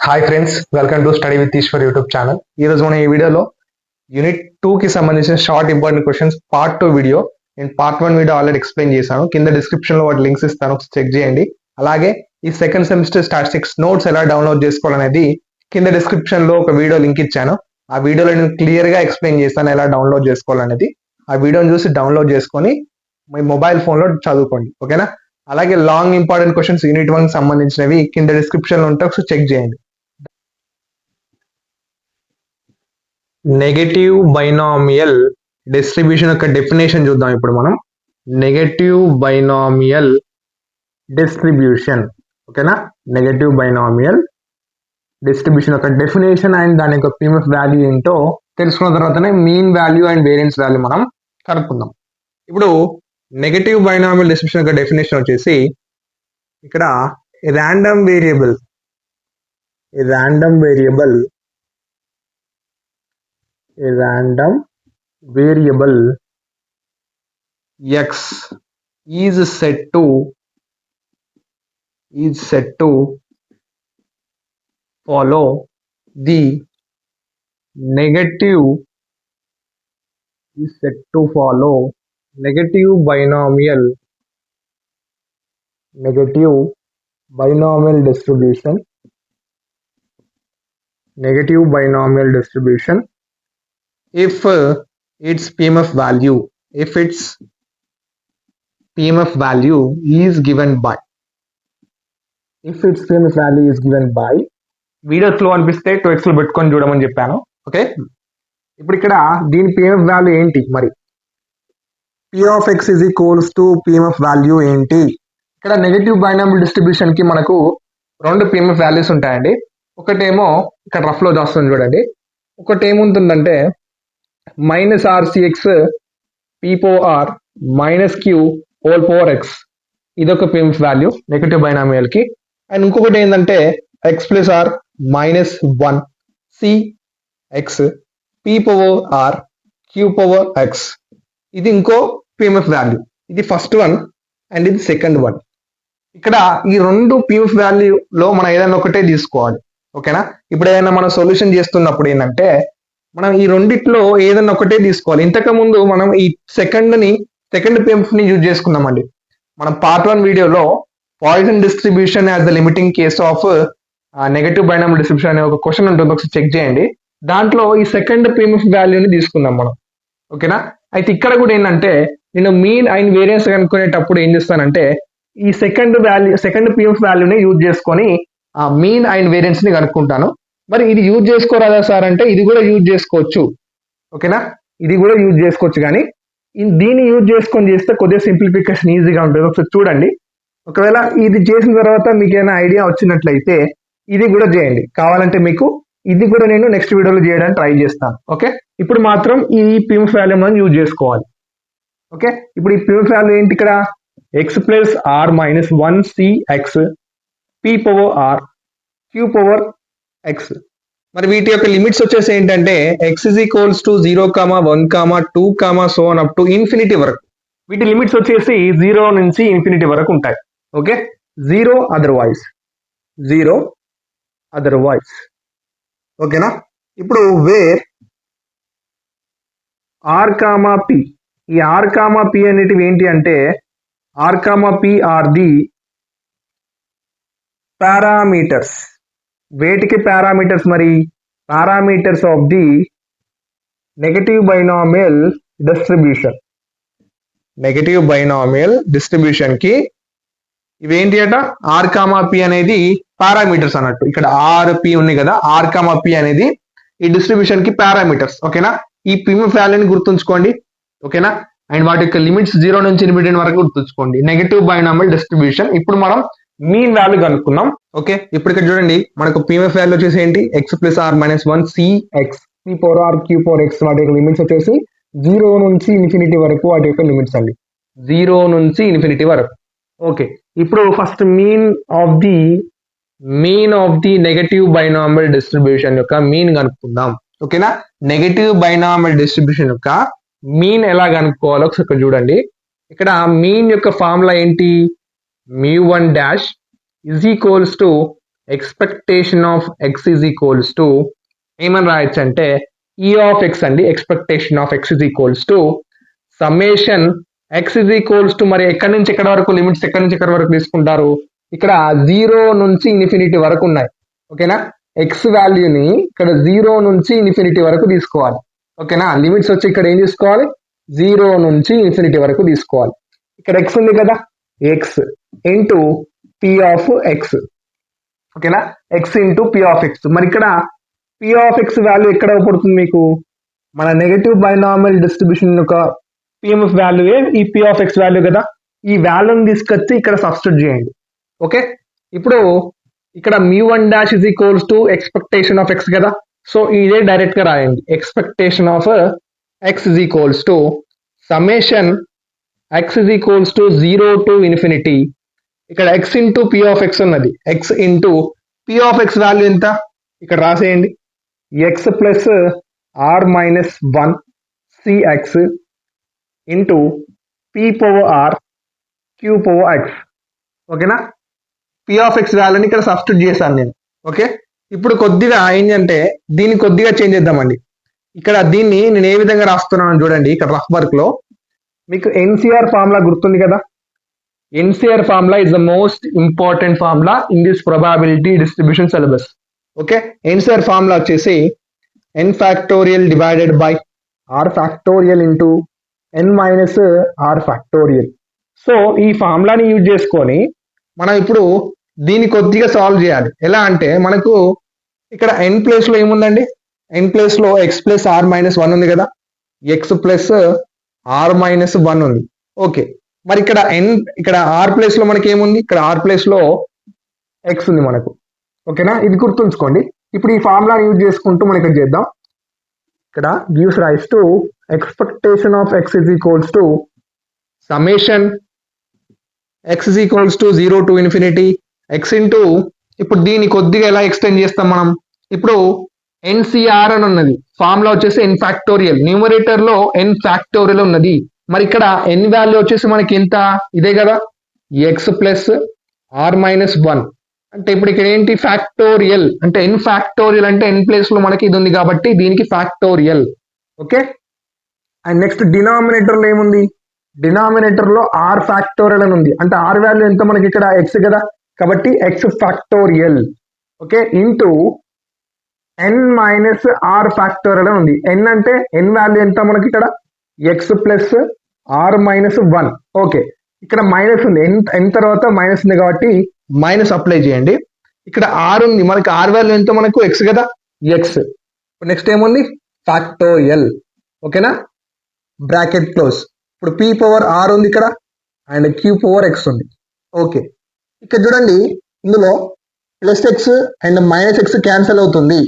Hi friends, welcome to study with Eshwar YouTube channel. ఈ రోజు మనం ఈ వీడియోలో యూనిట్ 2 కి సంబంధించిన short important questions part 2 video. నేను పార్ట్ 1 వీడియో ఆల్రెడీ ఎక్స్ప్లెయిన్ చేశాను. కింద డిస్క్రిప్షన్ లో వాటి లింక్స్ ఇస్తాను, చెక్ చేయండి. అలాగే ఈ సెకండ్ సెమిస్టర్ స్టాటిస్టిక్స్ నోట్స్ ఎలా డౌన్లోడ్ చేసుకోవాలనేది కింద డిస్క్రిప్షన్ లో ఒక వీడియో లింక్ ఇచ్చాను. ఆ వీడియోలో నేను క్లియర్ గా ఎక్స్ప్లెయిన్ చేస్తాను ఎలా డౌన్లోడ్ చేసుకోవాలనేది. ఆ వీడియోని చూసి డౌన్లోడ్ చేసుకొని మీ మొబైల్ ఫోన్ లో చదువుకోండి, ఓకేనా? అలాగే లాంగ్ ఇంపార్టెంట్ క్వశ్చన్స్ యూనిట్ 1 కి సంబంధించినవి కింద డిస్క్రిప్షన్ లో ఉంటే ఒకసారి చెక్ చేయండి. నెగటివ్ బైనామియల్ డిస్ట్రిబ్యూషన్ యొక్క డెఫినేషన్ చూద్దాం ఇప్పుడు మనం. నెగటివ్ బైనామియల్ డిస్ట్రిబ్యూషన్, ఓకేనా? నెగటివ్ బైనామియల్ డిస్ట్రిబ్యూషన్ యొక్క డెఫినేషన్ అండ్ దాని యొక్క పిఎంఎఫ్ వాల్యూ ఏంటో తెలుసుకున్న తర్వాతనే mean value and variance value మనం కనుక్కుందాం. ఇప్పుడు నెగటివ్ బైనామియల్ డిస్ట్రిబ్యూషన్ యొక్క డెఫినేషన్ వచ్చేసి ఇక్కడ random variable a random variable x is set to follow the negative binomial distribution if its PMF value is given by video slow అనిపిస్తే 2x లో పెట్టుకొని చూడమని చెప్పాను, ఓకే? ఇప్పుడు ఇక్కడ దీని పిఎంఎఫ్ వాల్యూ ఏంటి మరి? p of x is equals to PMF value ఏంటి? ఇక్కడ నెగటివ్ బైనామియల్ డిస్ట్రిబ్యూషన్ కి మనకు రెండు పిఎంఎఫ్ వాల్యూస్ ఉంటాయండి. ఒకటేమో ఇక్కడ రఫ్ లో చూస్తుంది చూడండి. ఒకటి ఏముంటుందంటే -RCX p/r - q (x). ఇదొక పిఎంఎఫ్ వాల్యూ నెగటివ్ బైనామియల్ కి. అండ్ ఇంకొకటి ఏంటంటే x + r - 1 cx p/r q/x. ఇది ఇంకో పిఎంఎఫ్ వాల్యూ. ఇది ఫస్ట్ వన్ అండ్ ఇది సెకండ్ వన్. ఇక్కడ ఈ రెండు పిఎంఎఫ్ వాల్యూలో మనం ఏదైనా ఒకటే తీసుకోవాలి, ఓకేనా? ఇప్పుడు ఏదైనా మనం సొల్యూషన్ చేస్తున్నప్పుడు ఏంటంటే మనం ఈ రెండిట్లో ఏదైనా ఒకటే తీసుకోవాలి. ఇంతకు ముందు మనం ఈ సెకండ్ పిఎంఎఫ్ ని యూజ్ చేసుకున్నామండి. మనం పార్ట్ 1 వీడియోలో Poisson distribution as the limiting case of negative binomial distribution అనే ఒక క్వశ్చన్ ఉంటుంది, ఒకసారి చెక్ చేయండి. దాంట్లో ఈ సెకండ్ పిఎంఎఫ్ వాల్యూని తీసుకుందాం మనం, ఓకేనా? అయితే ఇక్కడ కూడా ఏంటంటే నేను మీన్ అండ్ వేరియన్స్ కనుక్కునేటప్పుడు ఏం చేస్తానంటే ఈ సెకండ్ పిఎంఎఫ్ వాల్యూని యూజ్ చేసుకొని ఆ మీన్ అండ్ వేరియన్స్ ని కనుక్కుంటాను. మరి ఇది యూజ్ చేసుకోరాదా సార్ అంటే ఇది కూడా యూజ్ చేసుకోవచ్చు, ఓకేనా? ఇది కూడా యూజ్ చేసుకోవచ్చు, కానీ దీన్ని యూజ్ చేసుకొని చేస్తే కొద్దిగా సింప్లిఫికేషన్ ఈజీగా ఉంటుంది. ఒకసారి చూడండి. ఒకవేళ ఇది చేసిన తర్వాత మీకు ఏమైనా ఐడియా వచ్చినట్లయితే ఇది కూడా చేయండి. కావాలంటే మీకు ఇది కూడా నేను నెక్స్ట్ వీడియోలో చేయడానికి ట్రై చేస్తాను, ఓకే? ఇప్పుడు మాత్రం ఈ పిఎంఎఫ్ వాల్యూ మనం యూజ్ చేసుకోవాలి, ఓకే? ఇప్పుడు ఈ పిఎంఎఫ్ వాల్యూ ఏంటి? ఇక్కడ x + r - 1 cx p/r q/x. మరి వీటి యొక్క లిమిట్స్ వచ్చేసి ఏంటంటే x = 0, 1, 2 so on up to infinity వరకు. వీటి లిమిట్స్ వచ్చేసి 0 నుంచి ఇన్ఫినిటీ వరకు ఉంటాయి, ఓకే? 0 అదర్వైజ్, ఓకేనా? ఇప్పుడు వేర్ r, p, ఈ r, p అనేటివి ఏంటి అంటే r, p are the parameters. వేటికి పారామీటర్స్? మరి parameters of the negative binomial distribution కి ఇవేంటి అట? r, p అనేది పారామీటర్స్ అన్నట్టు. ఇక్కడ r, p ఉంది కదా, r, p అనేది ఈ డిస్ట్రిబ్యూషన్ కి పారామీటర్స్, ఓకేనా? ఈ పిఎంఎఫ్ వాల్యూని గుర్తుంచుకోండి, ఓకేనా? అండ్ వాటి యొక్క లిమిట్స్ 0 నుంచి ఇన్ఫినిటీ వరకు గుర్తుంచుకోండి. Negative binomial distribution. ఇప్పుడు మనం మీన్ వాల్యూ కనుక్కున్నాం, ఓకే? ఇప్పుడు ఇక్కడ చూడండి, మనకు పిఎంఎఫ్ వాల్యూ వచ్చేసి ఏంటి? x + r - 1 cx p/r q/x. వాటి యొక్క లిమిట్స్ వచ్చేసి 0 నుంచి ఇన్ఫినిటీ వరకు వాటి యొక్క లిమిట్స్ అండి. 0 నుంచి ఇన్ఫినిటీ వరకు, ఓకే? ఇప్పుడు first mean of the negative binomial distribution యొక్క మీన్ కనుక్కుందాం, ఓకేనా? నెగటివ్ బైనామియల్ డిస్ట్రిబ్యూషన్ యొక్క మీన్ ఎలా కనుక్కోవాలో ఒకసారి చూడండి. ఇక్కడ మీన్ యొక్క ఫార్ములా ఏంటి? μ1 dash is equals to expectation of x is equals to ఏమని రాయొచ్చు అంటే ఈ ఆఫ్ ఎక్స్ అండి. Expectation of x is equals to summation x is equals to మరి ఎక్కడి నుంచి ఎక్కడ వరకు లిమిట్స్ ఎక్కడి నుంచి ఎక్కడ వరకు తీసుకుంటారు? ఇక్కడ 0 నుంచి ఇన్ఫినిటీ వరకు ఉన్నాయి. ఓకేనా? ఎక్స్ వాల్యూని ఇక్కడ 0 నుంచి ఇన్ఫినిటీ వరకు తీసుకోవాలి. ఓకేనా? లిమిట్స్ వచ్చి ఇక్కడ ఏం తీసుకోవాలి? 0 నుంచి ఇన్ఫినిటీ వరకు తీసుకోవాలి. ఇక్కడ ఎక్స్ ఉంది కదా, x into p of x. ఓకేనా? X into p of x. మరి ఇక్కడ పి ఆఫ్ ఎక్స్ వాల్యూ ఎక్కడ పడుతుంది మీకు? మన నెగటివ్ బైనామియల్ డిస్ట్రిబ్యూషన్ యొక్క పిఎంఎఫ్ వాల్యూ ఈ పి ఆఫ్ ఎక్స్ వాల్యూ కదా. ఈ వాల్యూని తీసుకొచ్చి ఇక్కడ సబ్స్టిట్యూట్ చేయండి. ఓకే, ఇప్పుడు ఇక్కడ μ1 is equals to expectation of x కదా. సో ఇదే డైరెక్ట్ గా రాయండి. Expectation of x is equals to summation x is equals to 0 to infinity. ఇక్కడ x into p of x ఉన్నది. X into p of x value ఎంత? ఇక్కడ రాసేయండి. X plus are minus 1 c x into p power r q power x. ఓకేనా? P of x వాల్యూని ఇక్కడ substitute చేశాను నేను. ఓకే, ఇప్పుడు కొద్దిగా ఏంటంటే దీన్ని కొద్దిగా చేంజ్ చేద్దామండి. ఇక్కడ దీన్ని నేను ఏ విధంగా రాస్తున్నాను చూడండి. ఇక్కడ రఫ్ వర్క్ లో మీకు ఎన్సిఆర్ ఫార్ములా గుర్తుంది కదా. NCr formula is the most important formula in this probability distribution syllabus. Okay, nCr formula వచ్చేసి n factorial divided by r factorial into N minus are factorial. So ఈ ఫార్ములాని use చేసుకొని మనం ఇప్పుడు దీన్ని కొద్దిగా సాల్వ్ చేయాలి. ఎలా అంటే మనకు ఇక్కడ ఎన్ ప్లేస్ లో ఏముందండి? ఎన్ ప్లేస్ లో ఎక్స్ ప్లస్ ఆర్ మైనస్ 1 ఉంది కదా. ఎక్స్ ప్లస్ ఆర్ మైనస్ 1 ఉంది. ఓకే, మరి ఇక్కడ ఇక్కడ ఆర్ ప్లేస్ లో మనకి ఏముంది? ఇక్కడ ఆర్ ప్లేస్ లో ఎక్స్ ఉంది మనకు. ఓకేనా? ఇది గుర్తుంచుకోండి. ఇప్పుడు ఈ ఫార్ములాని యూజ్ చేసుకుంటూ మనం ఇక్కడ చేద్దాం. ఇక్కడ gives rise to expectation of x is equals to summation x is equals to 0 to infinity x into ఇప్పుడు దీన్ని కొద్దిగా ఎలా ఎక్స్టెండ్ చేస్తాం మనం? ఇప్పుడు ఎన్సిఆర్ అని ఉన్నది. ఫార్ములా వచ్చేసి ఎన్ ఫ్యాక్టోరియల్. న్యూమరేటర్ లో ఎన్ ఫ్యాక్టోరియల్ ఉన్నది. మరి ఇక్కడ ఎన్ వాల్యూ వచ్చేసి మనకి ఎంత? ఇదే కదా, ఎక్స్ ప్లస్ ఆర్ మైనస్ 1. అంటే ఇప్పుడు ఇక్కడ ఏంటి? ఫ్యాక్టోరియల్ అంటే ఎన్ ఫ్యాక్టోరియల్ అంటే ఎన్ ప్లేస్ లో మనకి ఇది ఉంది కాబట్టి దీనికి factorial. Okay, and next denominator లో ఏముంది? డినామినేటర్ లో ఆర్ ఫ్యాక్టోరియల్ అని ఉంది. అంటే ఆర్ వాల్యూ ఎంత మనకి? ఇక్కడ ఎక్స్ కదా, కాబట్టి X factorial. Okay, into N minus are factorial అని ఉంది. ఎన్ అంటే ఎన్ వాల్యూ ఎంత మనకి? ఇక్కడ X plus are minus 1. Okay, ఇక్కడ మైనస్ ఉంది. ఎన్ తర్వాత మైనస్ ఉంది కాబట్టి మైనస్ అప్లై చేయండి. ఇక్కడ ఆర్ ఉంది మనకి. ఆర్ వాల్యూ ఎంత మనకు? ఎక్స్ కదా, ఎక్స్. నెక్స్ట్ ఏముంది? ఫ్యాక్టోరియల్. ఓకేనా? Bracket close. ఇప్పుడు పి పవర్ ఆర్ ఉంది ఇక్కడ అండ్ క్యూ పవర్ ఎక్స్ ఉంది. ఓకే, ఇక్కడ చూడండి ఇందులో plus X and minus X cancel అవుతుంది.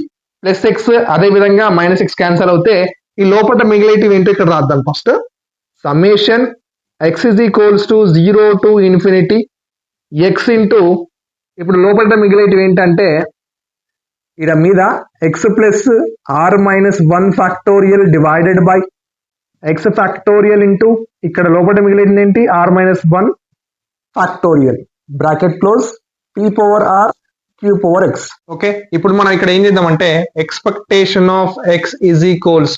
ప్లస్ ఎక్స్ అదే విధంగా మైనస్ ఎక్స్ క్యాన్సిల్ అవుతే ఈ లోపల మిగిలేటివి ఏంటో ఇక్కడ రాద్దాం. First summation x is equals to 0 to infinity x into ఇప్పుడు లోపల మిగిలేటివి ఏంటంటే ఇక్కడ మీద x plus are minus 1 factorial divided by x factorial into ఇక్కడ లోపల మిగిలింది ఏంటి? R minus 1 factorial. Bracket close. P power r q power x. Okay, ఇప్పుడు మనం ఇక్కడ ఏం చేద్దామంటే expectation of x is equals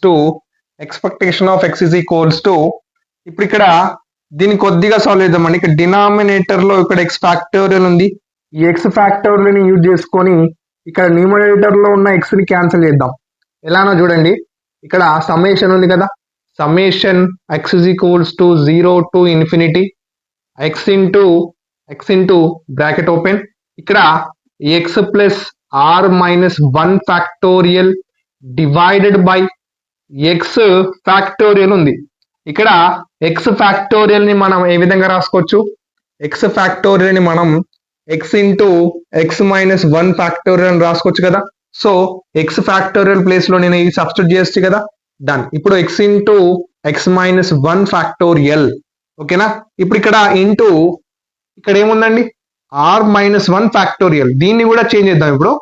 to ఇప్పుడు ఇక్కడ దీన్ని కొద్దిగా సాల్వ్ చేద్దామండి. ఇక్కడ డినామినేటర్ లో ఇక్కడ ఎక్స్ ఫ్యాక్టోరియల్ ఉంది. ఈ ఎక్స్ ఫ్యాక్టోరియల్ ని యూజ్ చేసుకొని ఇక్కడ న్యూమరేటర్ లో ఉన్న ఎక్స్ ని క్యాన్సిల్ చేద్దాం. ఎలానో చూడండి. ఇక్కడ సమ్మేషన్ ఉంది కదా, summation x is equals to 0 to infinity x into bracket open. ఇక్కడ X plus are minus 1 factorial divided by x factorial ఉంది. ఇక్కడ ఎక్స్ ఫ్యాక్టోరియల్ ని మనం ఏ విధంగా రాసుకోవచ్చు? ఎక్స్ ఫ్యాక్టోరియల్ ని మనం X into x minus 1 factorial అని రాసుకోవచ్చు కదా. సో ఎక్స్ ఫ్యాక్టోరియల్ ప్లేస్ లో నేను ఇది సబ్స్టిట్యూట్ చేయొచ్చు కదా. డన్. ఇప్పుడు x into x minus 1 factorial. ఓకేనా? ఇప్పుడు ఇక్కడ ఇంటూ ఇక్కడ ఏముందండి? R minus 1 factorial. దీన్ని కూడా చేంజ్ చేద్దాం.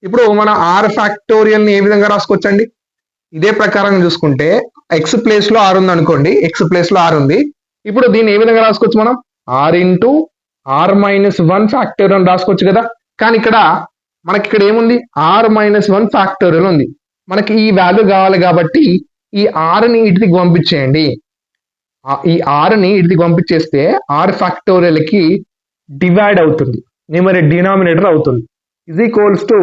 ఇప్పుడు మనం ఆర్ ఫ్యాక్టోరియల్ ని ఏ విధంగా రాసుకోవచ్చండి? ఇదే ప్రకారం చూసుకుంటే ఎక్స్ ప్లేస్ లో ఆర్ ఉంది అనుకోండి. ఎక్స్ ప్లేస్ లో ఆర్ ఉంది. ఇప్పుడు దీన్ని ఏ విధంగా రాసుకోవచ్చు మనం? R into r minus 1 factorial అని రాసుకోవచ్చు కదా. కానీ ఇక్కడ మనకి ఇక్కడ ఏముంది ఆర్ మైనస్ 1 ఫ్యాక్టోరియల్ ఉంది. మనకి ఈ వాల్యూ కావాలి కాబట్టి ఈ ఆర్ని ఇటుకి పంపించేయండి. ఈ ఆర్ని ఇటుకి పంపించేస్తే ఆర్ ఫ్యాక్టోరియల్ కి డివైడ్ అవుతుంది, డినామినేటర్ అవుతుంది. Is equals to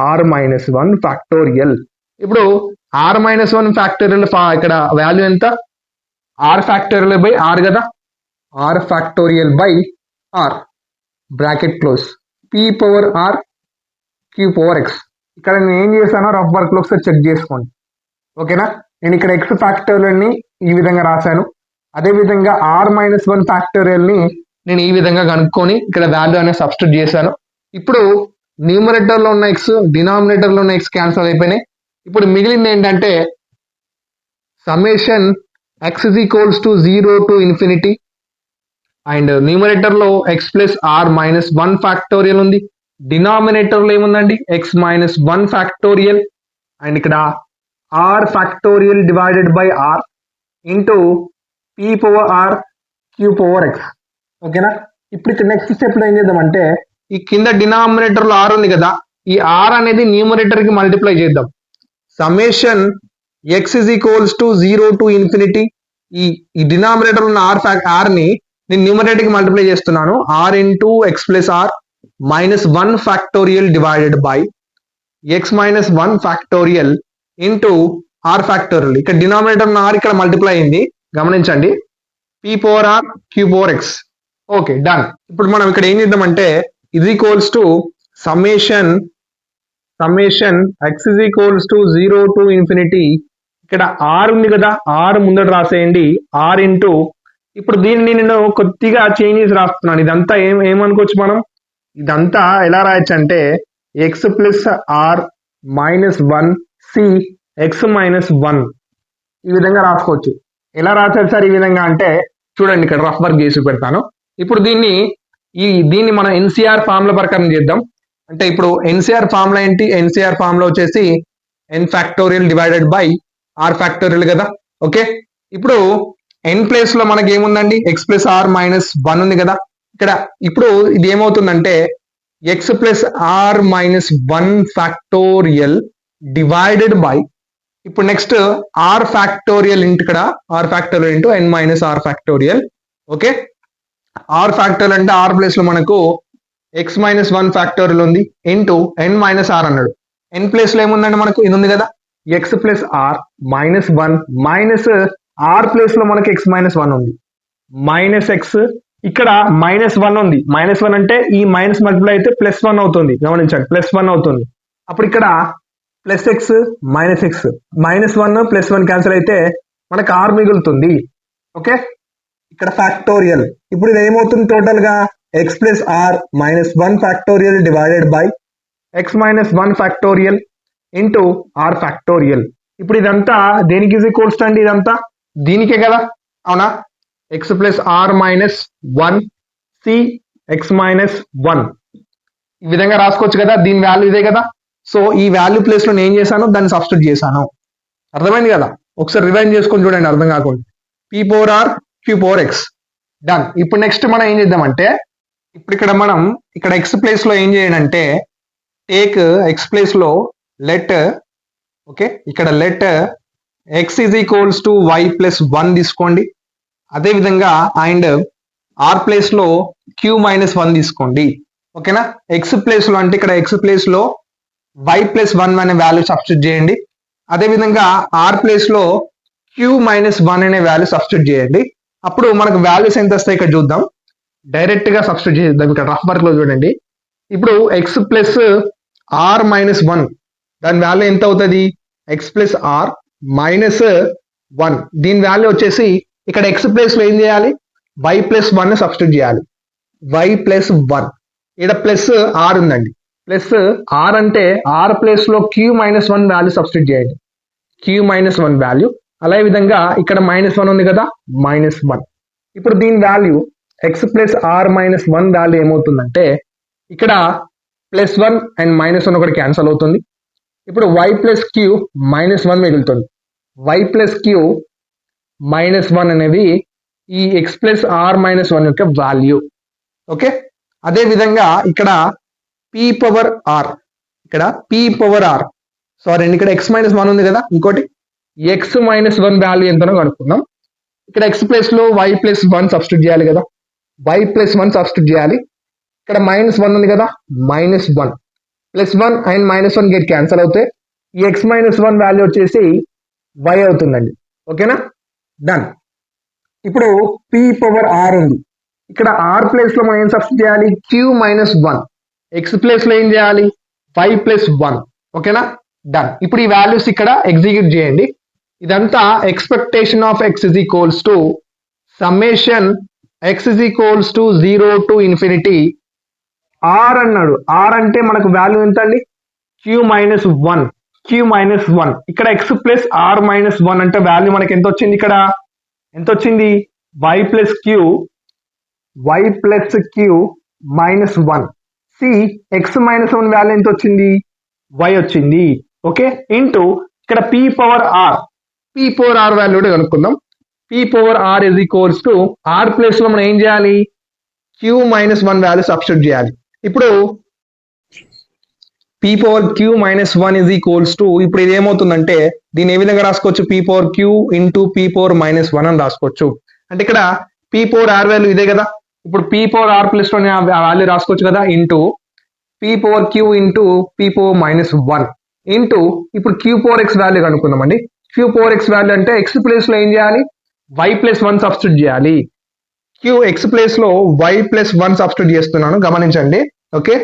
r minus 1 factorial. ఇప్పుడు ఆర్ మైనస్ 1 ఫ్యాక్టోరియల్ ఇక్కడ వాల్యూ ఎంత? ఆర్ ఫ్యాక్టోరియల్ బై ఆర్ కదా, r factorial by r bracket close p power r q power x. ఇక్కడ నేను ఏం చేశానో రఫ్ వర్క్ లో ఒకసారి చెక్ చేసుకోండి. ఓకేనా, నేను ఇక్కడ ఎక్స్ ఫ్యాక్టోరియల్ ని ఈ విధంగా రాశాను, అదేవిధంగా ఆర్ మైనస్ 1 ఫ్యాక్టోరియల్ ని నేను ఈ విధంగా కనుక్కొని ఇక్కడ వాల్యూ అనేది సబ్స్టిట్యూట్ చేశాను. ఇప్పుడు న్యూమరేటర్ లో ఉన్న ఎక్స్, డినామినేటర్ లో ఉన్న ఎక్స్ క్యాన్సిల్ అయిపోయినాయి. ఇప్పుడు మిగిలింది ఏంటంటే summation x is equals to 0 to infinity and numerator లో x plus are minus 1 factorial ఉంది, డినామినేటర్ లో ఏముందండి ఎక్స్ మైనస్ 1 ఫ్యాక్టోరియల్ అండ్ ఇక్కడ r factorial divided by r into p power r q power x. ఓకేనా, ఇప్పుడు ఇక్కడ next step లో ఏం చేద్దామంటే ఈ కింద డినామినేటర్ లో ఆర్ ఉంది కదా, ఈ ఆర్ అనేది న్యూమరేటర్ కి మల్టిప్లై చేద్దాం. Summation x is equals to 0 to infinity, ఈ డినామినేటర్ ఉన్న ఆర్ ని నేను న్యూమరేటర్ కి మల్టిప్లై చేస్తున్నాను, r into x plus are minus 1 factorial divided by x minus 1 factorial into r factorial. ఇక్కడ డినామినేటర్ ఉన్న ఆర్ ఇక్కడ మల్టిప్లై అయింది, గమనించండి, p power r q power x. Okay, done. ఇప్పుడు మనం ఇక్కడ ఏం చేద్దామంటే ఇది equals to summation x is equals to 0 to infinity, ఇక్కడ ఆర్ ఉంది కదా, ఆర్ ముందట రాసేయండి, ఆర్ ఇంటూ ఇప్పుడు దీన్ని నేను కొద్దిగా చేంజెస్ రాస్తున్నాను. ఇదంతా ఏమనుకోవచ్చు మనం, ఇదంతా ఎలా రాయొచ్చు అంటే x plus are minus 1 c x minus 1 ఈ విధంగా రాసుకోవచ్చు. ఎలా రాశారు సార్ ఈ విధంగా అంటే చూడండి, ఇక్కడ రఫ్ వర్క్ చేసి పెడతాను. ఇప్పుడు దీన్ని మనం ఎన్సిఆర్ ఫార్ములా ప్రకారం చేద్దాం. అంటే ఇప్పుడు ఎన్సిఆర్ ఫార్ములా ఏంటి, ఎన్సిఆర్ ఫార్ములా వచ్చేసి n factorial divided by r factorial కదా. ఓకే, ఇప్పుడు ఎన్ ప్లేస్ లో మనకి ఏముందండి ఎక్స్ ప్లస్ ఆర్ మైనస్ 1 ఉంది కదా. ఇక్కడ ఇప్పుడు ఇది ఏమవుతుందంటే x plus are minus 1 factorial divided by, ఇప్పుడు నెక్స్ట్ ఆర్ ఫ్యాక్టోరియల్ ఇంటూ ఇక్కడ r factorial into N minus are factorial. Okay, r factorial అంటే ఆర్ ప్లేస్ లో మనకు ఎక్స్ మైనస్ 1 ఫ్యాక్టోరియల్ ఉంది ఇంటూ ఎన్ మైనస్ ఆర్ అన్నాడు. ఎన్ ప్లేస్ లో ఏముందండి మనకు ఇది ఉంది కదా, x plus are minus 1 minus r place లో మనకి ఎక్స్ మైనస్ 1 ఉంది మైనస్ ఎక్స్, ఇక్కడ మైనస్ 1 ఉంది, మైనస్ 1 అంటే ఈ మైనస్ మల్టిప్లై అయితే ప్లస్ 1 అవుతుంది, గమనించండి ప్లస్ 1 అవుతుంది. అప్పుడు ఇక్కడ plus X minus X, minus 1 plus 1 cancel అయితే మనకు ఆర్ మిగులుతుంది. ఓకే, ఇక్కడ ఫ్యాక్టోరియల్, ఇప్పుడు ఇది ఏమవుతుంది టోటల్ గా x plus are minus 1 factorial divided by x minus 1 factorial into r factorial. ఇప్పుడు ఇదంతా దేనికి ఈజ్ ఈక్వల్స్ అండి, ఇదంతా దీనికే కదా, అవునా, x plus are minus 1 c x minus 1 ఈ విధంగా రాసుకోవచ్చు కదా, దీని వాల్యూ ఇదే కదా. సో ఈ వాల్యూ ప్లేస్ లో నేను ఏం చేశాను, దాన్ని సబ్స్టిట్యూట్ చేశాను. అర్థమైంది కదా, ఒకసారి రివైండ్ చేసుకొని చూడండి అర్థం కాకుండా. P power r q power x, done. ఇప్పుడు నెక్స్ట్ మనం ఏం చేద్దామంటే ఇప్పుడు ఇక్కడ ఎక్స్ ప్లేస్ లో ఏం చేయండి అంటే టేక్ ఎక్స్ ప్లేస్ లో లెట్, ఓకే, ఇక్కడ let x is equals to y plus 1 తీసుకోండి. అదేవిధంగా అండ్ ఆర్ ప్లేస్ లో క్యూ మైనస్ 1 తీసుకోండి. ఓకేనా, ఎక్స్ ప్లేస్ లో అంటే ఇక్కడ ఎక్స్ ప్లేస్ లో వై ప్లస్ 1 అనే వాల్యూ సబ్స్టిట్యూట్ చేయండి. అదేవిధంగా ఆర్ ప్లేస్ లో క్యూ మైనస్ 1 అనే వాల్యూ సబ్స్టిట్యూట్ చేయండి. అప్పుడు మనకు వాల్యూస్ ఎంత వస్తాయి ఇక్కడ చూద్దాం, డైరెక్ట్ గా సబ్స్టిట్యూట్ చేద్దాం. ఇక్కడ రఫ్ వర్క్ లో చూడండి, ఇప్పుడు ఎక్స్ ప్లస్ ఆర్ మైనస్ 1 దాని వాల్యూ ఎంత అవుతుంది, ఎక్స్ ప్లస్ ఆర్ మైనస్ 1, దీని వాల్యూ వచ్చేసి ఇక్కడ ఎక్స్ ప్లేస్ లో ఏం చేయాలి, వై ప్లస్ 1 సబ్స్టిట్యూట్ చేయాలి, వై ప్లస్ 1. ఇక్కడ ప్లస్ ఆర్ ఉందండి, ప్లస్ ఆర్ అంటే ఆర్ ప్లేస్ లో క్యూ మైనస్ 1 వాల్యూ సబ్స్టిట్యూట్ చేయండి, క్యూ మైనస్ 1 వాల్యూ. అదే విధంగా ఇక్కడ మైనస్ 1 ఉంది కదా, మైనస్ 1. ఇప్పుడు దీని value x plus are minus 1 value ఏమవుతుందంటే ఇక్కడ ప్లస్ 1 అండ్ మైనస్ 1 ఒకటి క్యాన్సల్ అవుతుంది. ఇప్పుడు వై ప్లస్ క్యూ మైనస్ 1 మిగులుతుంది, వై ప్లస్ క్యూ మైనస్ 1 అనేది ఈ ఎక్స్ ప్లస్ ఆర్ మైనస్ 1 యొక్క వాల్యూ. ఓకే, అదే విధంగా ఇక్కడ పీ పవర్ ఆర్ ఇక్కడ p పవర్ r, సారీ అండి, ఇక్కడ x మైనస్ 1 ఉంది కదా, ఇంకోటి x మైనస్ 1 వాల్యూ ఎంతనో కనుక్కుందాం. ఇక్కడ x ప్లేస్ లో y ప్లస్ 1 సబ్స్టిట్యూట్ చేయాలి కదా, y ప్లస్ 1 సబ్స్టిట్యూట్ చేయాలి. ఇక్కడ మైనస్ 1 ఉంది కదా, minus 1 plus 1 and minus 1 get cancel అవుతాయి. ఈ x మైనస్ 1 వాల్యూ వచ్చేసి y అవుతుందండి. ఓకేనా, డన్. ఇప్పుడు p పవర్ r ఉంది. ఇక్కడ r ప్లేస్ లో మనం ఏం సబ్స్టిట్యూట్ చేయాలి, q మైనస్ 1. x ప్లేస్ లో ఏం చేయాలి, y ప్లస్ 1. ఓకేనా, డన్. ఇప్పుడు ఈ వాల్యూస్ ఇక్కడ ఎగ్జిక్యూట్ చేయండి. ఇదంతా expectation of x is equals to summation x is equals to 0 to infinity r అన్నాడు. r అంటే మనకు వాల్యూ ఎంత అండి, q మైనస్ 1, q మైనస్ 1. ఇక్కడ x ప్లస్ r మైనస్ 1 అంటే వాల్యూ మనకి ఎంత వచ్చింది, ఇక్కడ ఎంత వచ్చింది, y plus q minus 1. C x minus 1 value ఎంత వచ్చింది, y వచ్చింది. ఓకే, ఇంటూ ఇక్కడ p పవర్ r వాల్యూ కూడా కనుక్కుందాం. p power r is equals to r place లో మనం ఏం చేయాలి, q మైనస్ 1 వాల్యూ సబ్స్టిట్యూట్ చేయాలి. ఇప్పుడు p power q minus 1 is equals to, ఇప్పుడు ఇది ఏమవుతుందంటే దీన్ని ఏ విధంగా రాసుకోవచ్చు, p power q into p power minus 1 అని రాసుకోవచ్చు. అంటే ఇక్కడ p పవర్ r వాల్యూ ఇదే కదా, ఇప్పుడు p పవర్ r ప్లస్ లో వాల్యూ రాసుకోవచ్చు కదా, into p power q into p power minus 1 into ఇప్పుడు q పవర్ x వాల్యూ కనుక్కుందామండి. q పవర్ x వాల్యూ అంటే x ప్లేస్ లో ఏం చేయాలి, y ప్లస్ 1 సబ్స్టిట్యూట్ చేయాలి. q x ప్లేస్ లో y ప్లస్ 1 సబ్స్టిట్యూట్ చేస్తున్నాను, గమనించండి. ఓకే,